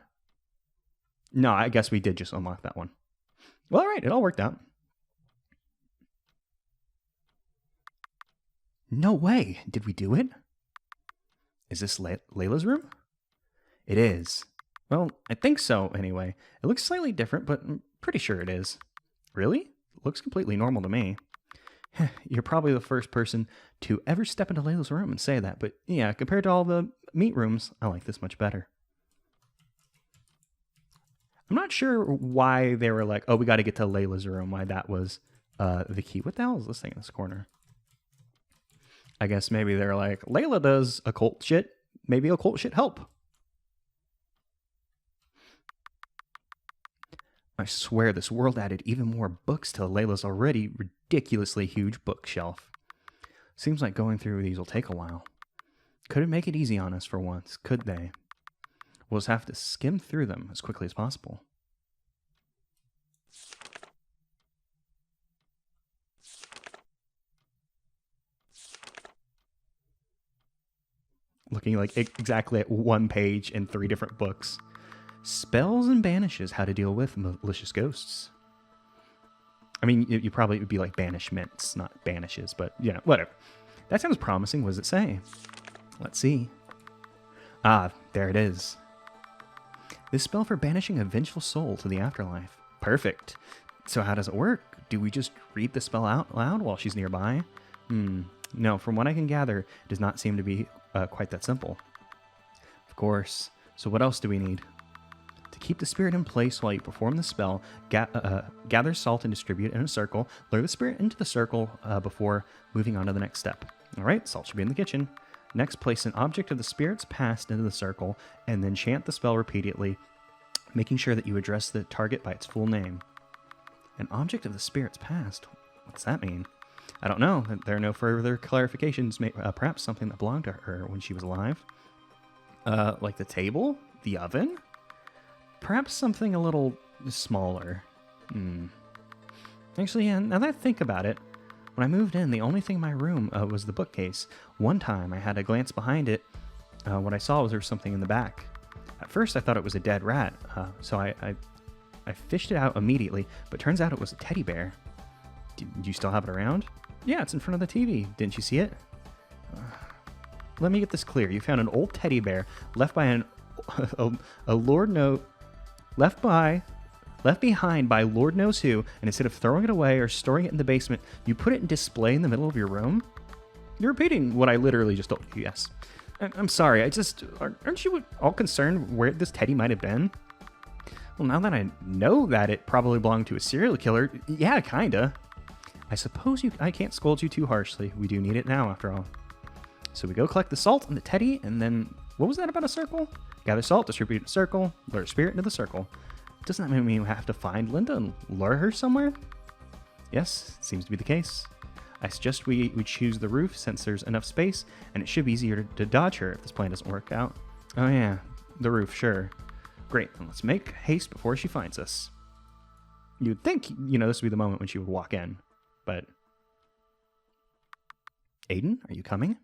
No, I guess we did just unlock that one. Well, all right. It all worked out. No way. Did we do it? Is this Layla's room? It is. Well, I think so, anyway. It looks slightly different, but I'm pretty sure it is. Really? It looks completely normal to me. You're probably the first person to ever step into Layla's room and say that, but yeah, compared to all the meat rooms, I like this much better. I'm not sure why they were like, oh, we got to get to Layla's room, why that was the key. What the hell is this thing in this corner? I guess maybe they're like, Layla does occult shit. Maybe occult shit help. I swear this world added even more books to Layla's already ridiculously huge bookshelf. Seems like going through these will take a while. Couldn't make it easy on us for once, could they? We'll just have to skim through them as quickly as possible. Looking like exactly at one page in 3 different books. Spells and banishes, how to deal with malicious ghosts. I mean, you probably would be like banishments, not banishes, but yeah, whatever. That sounds promising. What does it say? Let's see. Ah, there it is. This spell for banishing a vengeful soul to the afterlife. Perfect. So how does it work? Do we just read the spell out loud while she's nearby? No, from what I can gather, it does not seem to be quite that simple. Of course. So what else do we need? To keep the spirit in place while you perform the spell, gather salt and distribute it in a circle. Lure the spirit into the circle before moving on to the next step. All right, salt should be in the kitchen. Next, place an object of the spirit's past into the circle, and then chant the spell repeatedly Making sure that you address the target by its full name. An object of the spirit's past. What's that mean? I don't know. There are no further clarifications. Perhaps something that belonged to her when she was alive. Like the table? The oven? Perhaps something a little smaller. Actually, yeah, now that I think about it, when I moved in, the only thing in my room was the bookcase. One time, I had a glance behind it. What I saw was there was something in the back. At first, I thought it was a dead rat, so I fished it out immediately, but turns out it was a teddy bear. Do you still have it around? Yeah, it's in front of the TV. Didn't you see it? Let me get this clear. You found an old teddy bear left by left behind by Lord knows who, and instead of throwing it away or storing it in the basement, you put it in display in the middle of your room? You're repeating what I literally just told you, yes. I'm sorry, aren't you all concerned where this teddy might have been? Well, now that I know that it probably belonged to a serial killer, yeah, kinda. I suppose I can't scold you too harshly. We do need it now, after all. So we go collect the salt and the teddy, and then, what was that about a circle? Gather salt, distribute it in a circle, lure a spirit into the circle. Doesn't that mean we have to find Linda and lure her somewhere? Yes, seems to be the case. I suggest we choose the roof since there's enough space, and it should be easier to dodge her if this plan doesn't work out. Oh yeah, the roof, sure. Great, then let's make haste before she finds us. You'd think, this would be the moment when she would walk in, but... Aiden, are you coming?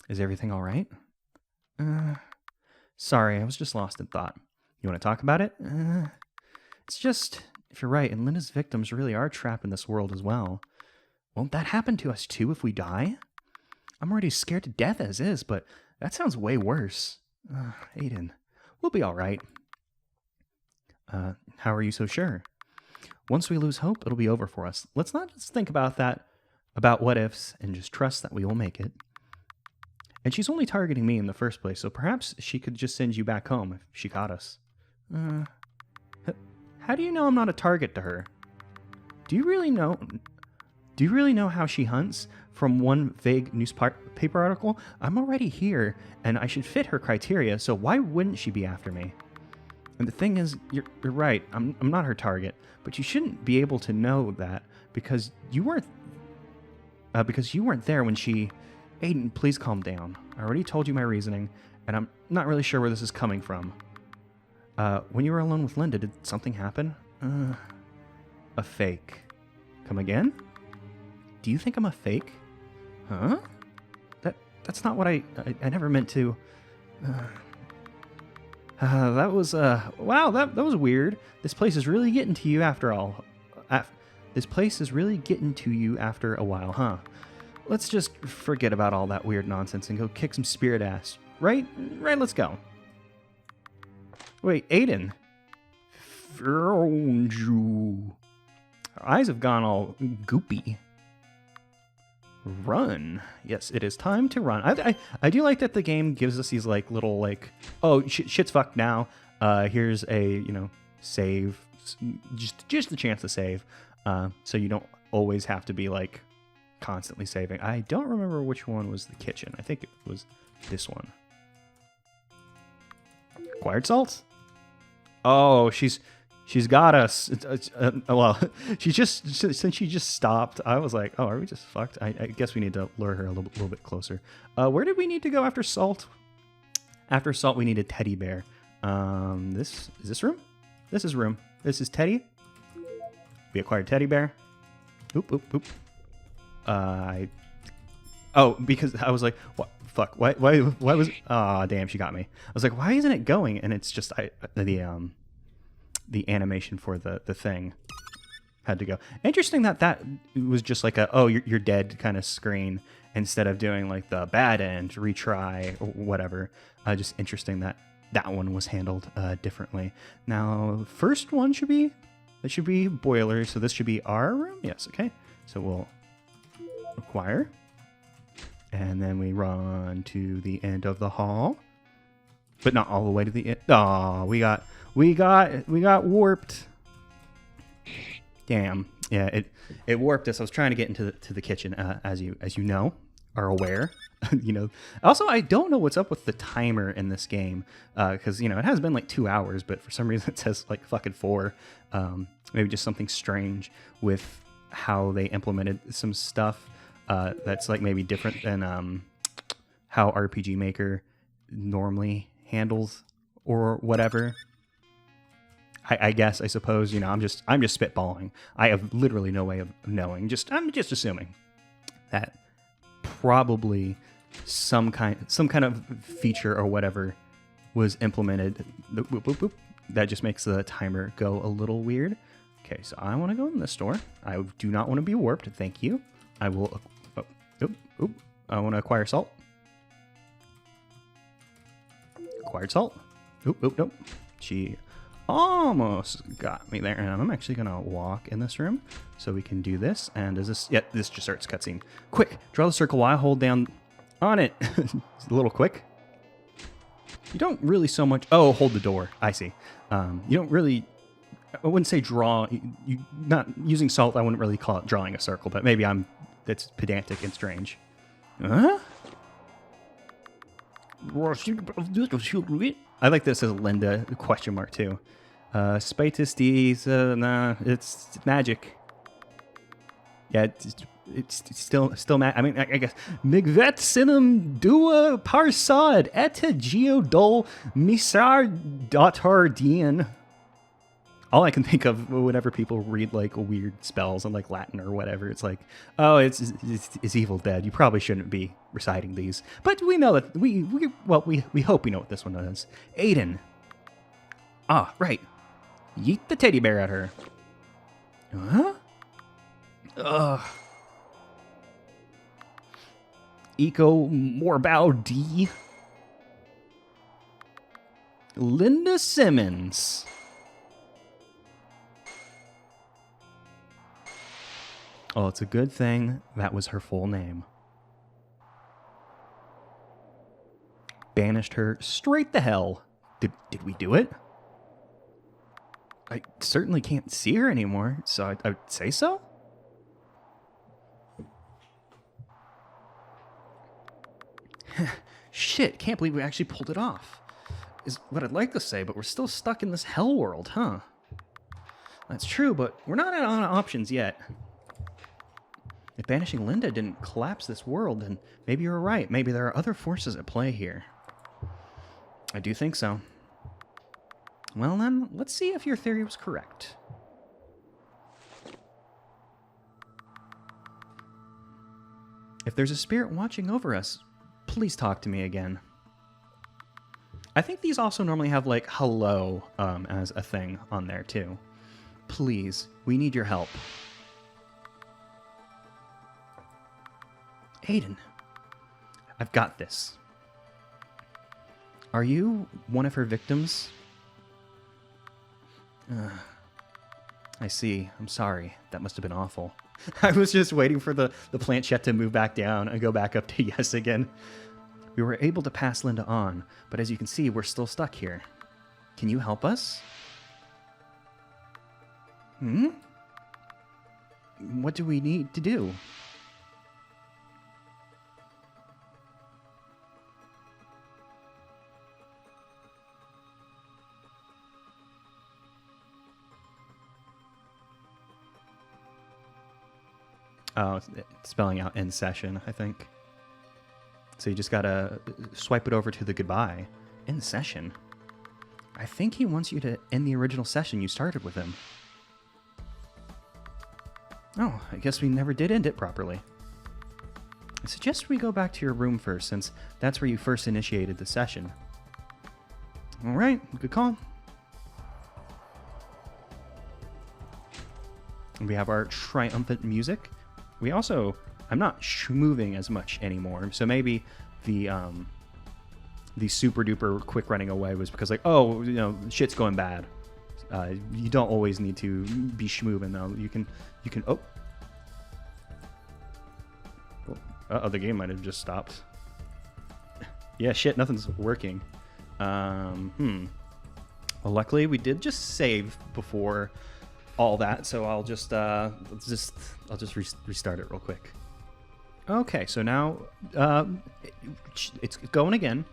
Is everything all right? Sorry, I was just lost in thought. You want to talk about it? It's just, if you're right, and Linda's victims really are trapped in this world as well. Won't that happen to us too if we die? I'm already scared to death as is, but that sounds way worse. Aiden, we'll be all right. How are you so sure? Once we lose hope, it'll be over for us. Let's not just think about what ifs, and just trust that we will make it. And she's only targeting me in the first place, so perhaps she could just send you back home if she caught us. How do you know I'm not a target to her? Do you really know how she hunts? From one vague newspaper article? I'm already here, and I should fit her criteria, so why wouldn't she be after me? And the thing is, you're right, I'm not her target, but you shouldn't be able to know that because you weren't there when she... Aiden, please calm down. I already told you my reasoning, and I'm not really sure where this is coming from. When you were alone with Linda, did something happen? A fake. Come again? Do you think I'm a fake? Huh? That's not what I never meant to... that was, wow, that was weird. This place is really getting to you after all. This place is really getting to you after a while, huh? Let's just forget about all that weird nonsense and go kick some spirit ass. Right? Right, let's go. Wait, Aiden. Her eyes have gone all goopy. Run. Yes, it is time to run. I do like that the game gives us these like little like, oh, shit's fucked now. Here's a, save. Just the chance to save. So you don't always have to be like constantly saving. I don't remember which one was the kitchen. I think it was this one. Acquired salt? Oh, she's got us. Well, since she just stopped, I was like, oh, are we just fucked? I guess we need to lure her a little bit closer. Where did we need to go after salt? After salt, we need a teddy bear. Is this room? This is room. This is Teddy. We acquired teddy bear. Oop, oop, oop. Because I was like, what? Fuck. Why was? Ah, damn, she got me. I was like, why isn't it going? And it's just the animation for the thing had to go. Interesting that was just like a, oh, you're dead kind of screen instead of doing like the bad end, retry, or whatever. Just interesting that one was handled differently. Now, first one should be boiler, so this should be our room. Yes, okay. So we'll acquire, and then we run to the end of the hall, but not all the way to the end. Oh, we got warped. Damn. Yeah, it warped us. I was trying to get into the kitchen, as you know, are aware. You know. Also, I don't know what's up with the timer in this game, because you know it has been like 2 hours, but for some reason it says like fucking 4. Maybe just something strange with how they implemented some stuff that's like maybe different than how RPG Maker normally handles or whatever. I guess, I suppose, you know, I'm just spitballing. I have literally no way of knowing. I'm just assuming that probably some kind of feature or whatever was implemented that just makes the timer go a little weird. Okay, so I want to go in this door. I do not want to be warped. Thank you. I will. I want to acquire salt. Acquired salt. Nope. She almost got me there, and I'm actually gonna walk in this room so we can do this. And does this? Yeah, this just starts cutscene. Quick, draw the circle while I hold down on it. It's a little quick. You don't really so much. Oh, hold the door. I see. You don't really. I wouldn't say draw. You not using salt. I wouldn't really call it drawing a circle, but maybe that's pedantic and strange. Huh? I like this as Linda question mark too. Spitus D's, nah, it's magic. Yeah, it's still I mean, I guess Migvet Sinem Dua Parsad Eta Geodol Misar Datar Dian. All I can think of whenever people read like weird spells in like Latin or whatever, it's like, oh, it's Evil Dead. You probably shouldn't be reciting these, but we know that we hope we know what this one is. Aiden. Ah, right. Yeet the teddy bear at her. Huh? Ugh. Eco Morbau D. Linda Simmons. Oh, it's a good thing that was her full name. Banished her straight the hell. Did we do it? I certainly can't see her anymore, so I would say so? Shit, can't believe we actually pulled it off. Is what I'd like to say, but we're still stuck in this hell world, huh? That's true, but we're not out of options yet. If banishing Linda didn't collapse this world, then maybe you're right. Maybe there are other forces at play here. I do think so. Well then, let's see if your theory was correct. If there's a spirit watching over us, please talk to me again. I think these also normally have like hello as a thing on there too. Please, we need your help. Aiden, I've got this. Are you one of her victims? I see. I'm sorry. That must have been awful. I was just waiting for the planchette to move back down and go back up to yes again. We were able to pass Linda on, but as you can see, we're still stuck here. Can you help us? What do we need to do? Oh, it's spelling out in session, I think. So you just gotta swipe it over to the goodbye. In session? I think he wants you to end the original session you started with him. Oh, I guess we never did end it properly. I suggest we go back to your room first, since that's where you first initiated the session. Alright, good call. We have our triumphant music. We also, I'm not moving as much anymore, so maybe the super duper quick running away was because like, oh, you know, shit's going bad. You don't always need to be schmoving though. You can, oh. Uh-oh, the game might have just stopped. Yeah, shit, nothing's working. Well, luckily we did just save before all that, so I'll just restart it real quick. Okay, so now it's going again.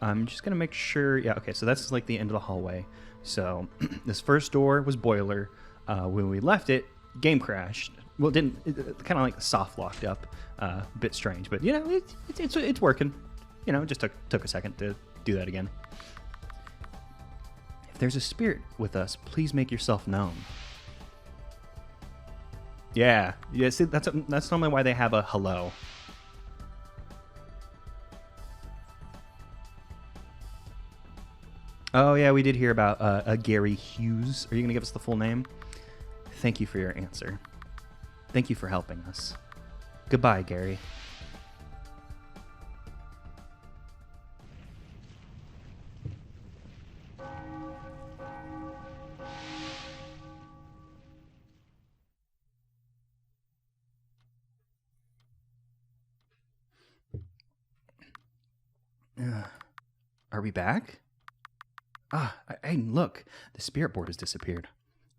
I'm just gonna make sure. Yeah, okay, so that's like the end of the hallway. So this first door was boiler. When we left it, game crashed. Well, it didn't. Kind of like soft locked up. A bit strange, but you know, it's working. You know, it just took a second to do that again. If there's a spirit with us, please make yourself known. Yeah, see, that's normally why they have a hello. Oh yeah, we did hear about a Gary Hughes. Are you gonna give us the full name? Thank you for your answer. Thank you for helping us. Goodbye, Gary. Are we back? Ah, hey, look. The spirit board has disappeared.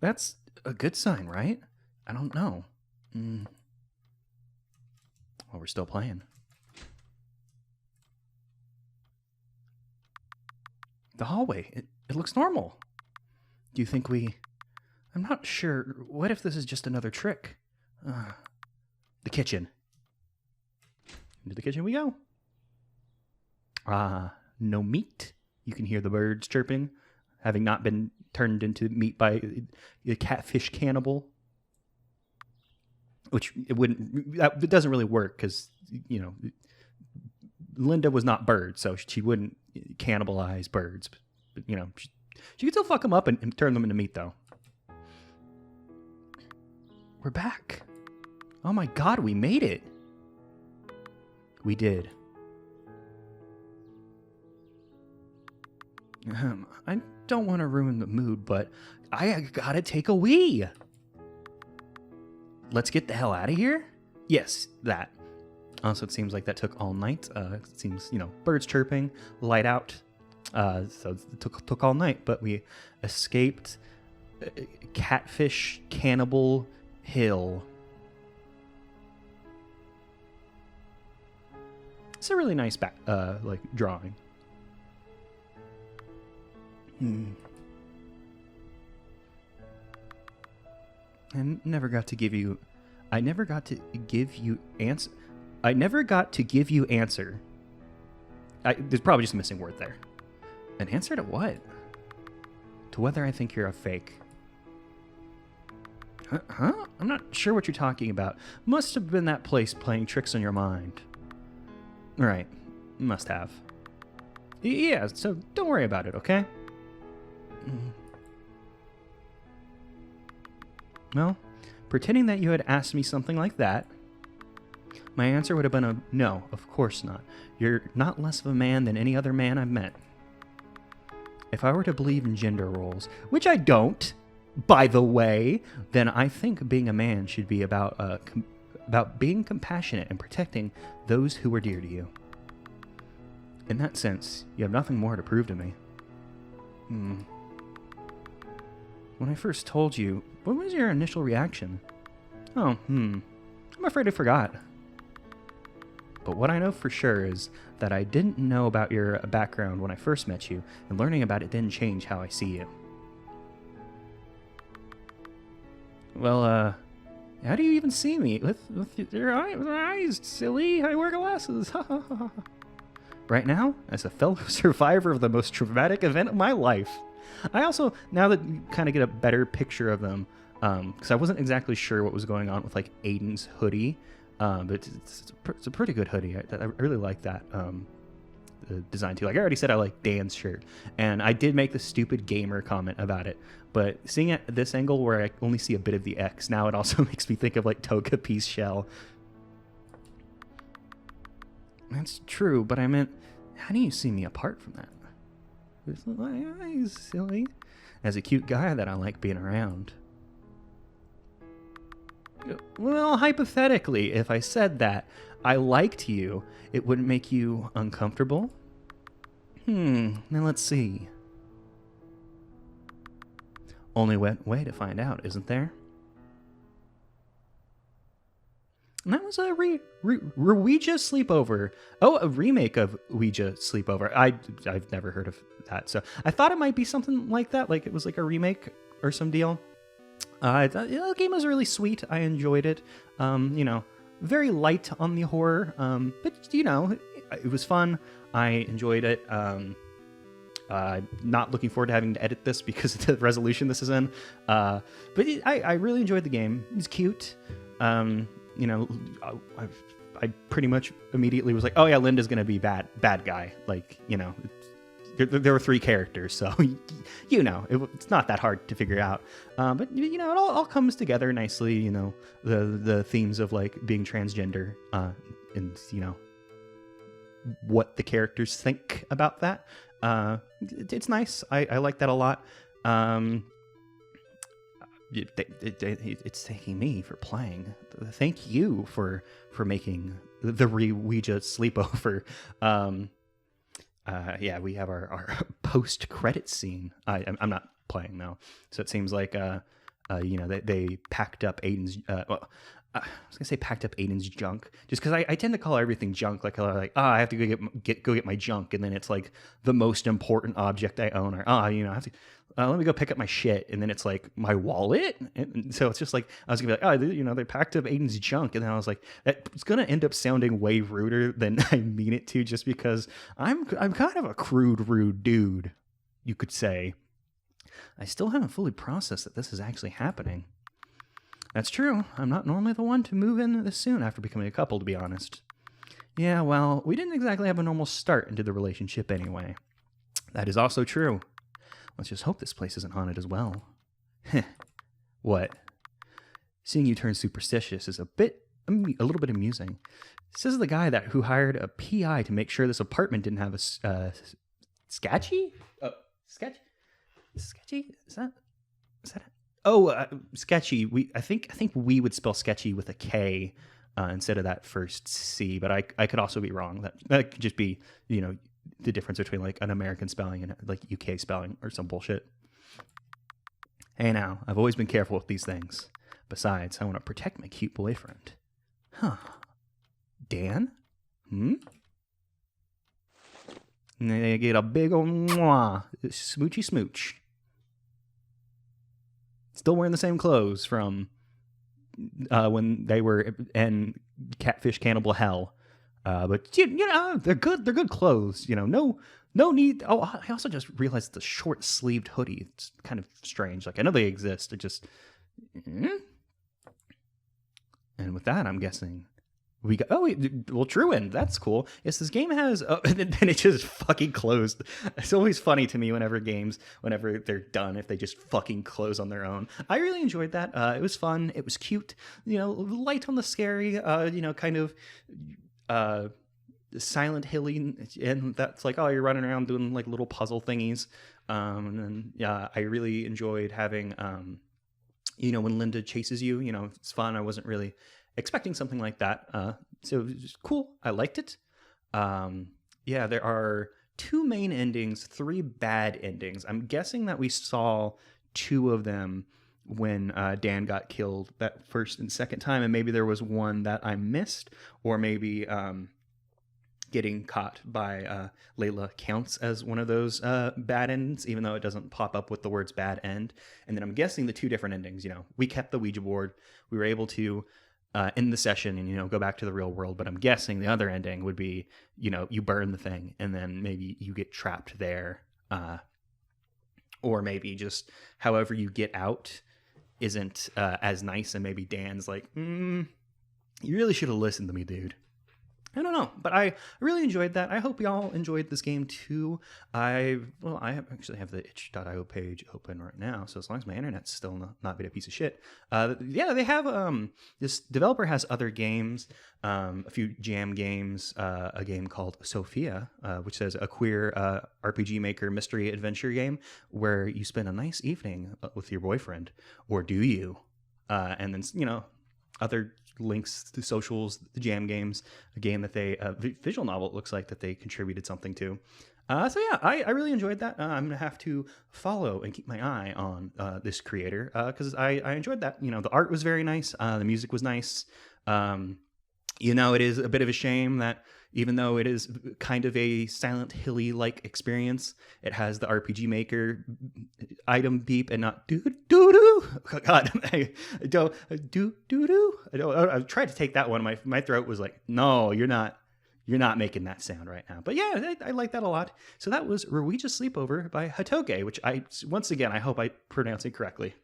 That's a good sign, right? I don't know. Well, we're still playing. The hallway, it looks normal. Do you think we... I'm not sure. What if this is just another trick? The kitchen. Into the kitchen we go. No meat. You can hear the birds chirping, having not been turned into meat by a catfish cannibal. Which it doesn't really work because, you know, Linda was not bird, so she wouldn't cannibalize birds. But you know, she could still fuck them up and turn them into meat, though. We're back. Oh my god, we made it. We did. I don't want to ruin the mood, but I gotta take a wee. Let's get the hell out of here? Yes, that. Also, it seems like that took all night. It seems, you know, birds chirping, light out. So it took all night, but we escaped Catfish Cannibal Hill. It's a really nice like drawing. I never got to give you answer. There's probably just a missing word there. An answer to what? To whether I think you're a fake. Huh? I'm not sure what you're talking about. Must have been that place playing tricks on your mind. Right. Must have. Yeah, so don't worry about it, okay? Well, pretending that you had asked me something like that, my answer would have been a no, of course not. You're not less of a man than any other man I've met. If I were to believe in gender roles, which I don't, by the way, then I think being a man should be about being compassionate and protecting those who are dear to you. In that sense, you have nothing more to prove to me. When I first told you, what was your initial reaction? Oh, I'm afraid I forgot. But what I know for sure is that I didn't know about your background when I first met you, and learning about it didn't change how I see you. Well, how do you even see me? With your eyes, silly. I wear glasses. Right now, as a fellow survivor of the most traumatic event of my life. I also, now that you kind of get a better picture of them, because I wasn't exactly sure what was going on with like Aiden's hoodie, but it's a pretty good hoodie. I really like that design too. Like I already said, I like Dan's shirt, and I did make the stupid gamer comment about it. But seeing it at this angle where I only see a bit of the X, now it also makes me think of like Togepi's shell. That's true, but I meant, how do you see me apart from that? With my eyes, silly. As a cute guy that I like being around. Well, hypothetically, if I said that I liked you, it wouldn't make you uncomfortable? Now let's see. only way to find out, isn't there? And that was a Reouija Sleepover. Oh, a remake of Ouija Sleepover. I've never heard of that, so I thought it might be something like that, like it was like a remake or some deal. The game was really sweet. I enjoyed it. Very light on the horror, but it was fun. I enjoyed it. Not looking forward to having to edit this because of the resolution this is in. But I really enjoyed the game. It was cute. I pretty much immediately was like, oh yeah, Linda's gonna be bad guy. Like, there were 3 characters, so it's not that hard to figure out. But it all comes together nicely. The themes of like being transgender, and what the characters think about that. It's nice. I like that a lot. It's thanking me for playing. Thank you for making the Reouija Sleepover. We have our post-credit scene. I'm not playing though, so it seems like they packed up Aiden's. I was gonna say packed up Aiden's junk, just because I tend to call everything junk. I have to go get my junk, and then it's like the most important object I own, or I have to. Let me go pick up my shit, and then it's like my wallet, and so it's just like I was gonna be like, they packed up Aiden's junk, and then I was like, it's gonna end up sounding way ruder than I mean it to, just because I'm kind of a rude dude, you could say. I still haven't fully processed that this is actually happening. That's true. I'm not normally the one to move in this soon after becoming a couple, to be honest. Yeah, well, we didn't exactly have a normal start into the relationship anyway. That is also true. Let's just hope this place isn't haunted as well. What? Seeing you turn superstitious is a little bit amusing. Says the guy who hired a PI to make sure this apartment didn't have a sketchy? Sketch? Sketchy? Is that it? Oh, sketchy. I think we would spell sketchy with a K instead of that first C, but I could also be wrong. That could just be the difference between like an American spelling and like UK spelling or some bullshit. Hey now, I've always been careful with these things. Besides, I want to protect my cute boyfriend. Huh? Dan? They get a big old smoochy smooch. Still wearing the same clothes from when they were in Catfish Cannibal Hell. But they're good. They're good clothes. No need. Oh, I also just realized the short-sleeved hoodie. It's kind of strange. Like I know they exist. They're just. And with that, I'm guessing we got. True end. That's cool. Yes, this game has. And then it just fucking closed. It's always funny to me whenever they're done, if they just fucking close on their own. I really enjoyed that. It was fun. It was cute. Light on the scary. Kind of. Silent Hilly, and that's like, you're running around doing like little puzzle thingies. And then I really enjoyed having when Linda chases you, it's fun. I wasn't really expecting something like that. So it was just cool. I liked it. There are 2 main endings, 3 bad endings. I'm guessing that we saw 2 of them when Dan got killed that first and second time, and maybe there was one that I missed, or maybe getting caught by Layla counts as one of those bad ends, even though it doesn't pop up with the words bad end. And then I'm guessing the 2 different endings, we kept the Ouija board, we were able to end the session and, go back to the real world, but I'm guessing the other ending would be, you burn the thing and then maybe you get trapped there, or maybe just however you get out isn't as nice, and maybe Dan's like, you really should have listened to me, dude. I don't know, but I really enjoyed that. I hope y'all enjoyed this game too. I actually have the itch.io page open right now, so as long as my internet's still not being a piece of shit. They have this developer has other games, a few jam games, a game called Sophia, which says a queer RPG maker mystery adventure game where you spend a nice evening with your boyfriend, or do you? And then other links to socials, the jam games, a game that they visual novel, it looks like, that they contributed something to. So yeah, I really enjoyed that. I'm gonna have to follow and keep my eye on this creator because I enjoyed that. You know, the art was very nice. The music was nice. Um, it is a bit of a shame that even though it is kind of a Silent Hilly like experience, it has the RPG Maker item beep and not do do do. God, I don't do do do. I tried to take that one. My throat was like, no, you're not. You're not making that sound right now. But yeah, I like that a lot. So that was Reouija Sleepover by Hatoge, which once again, I hope I pronounce it correctly.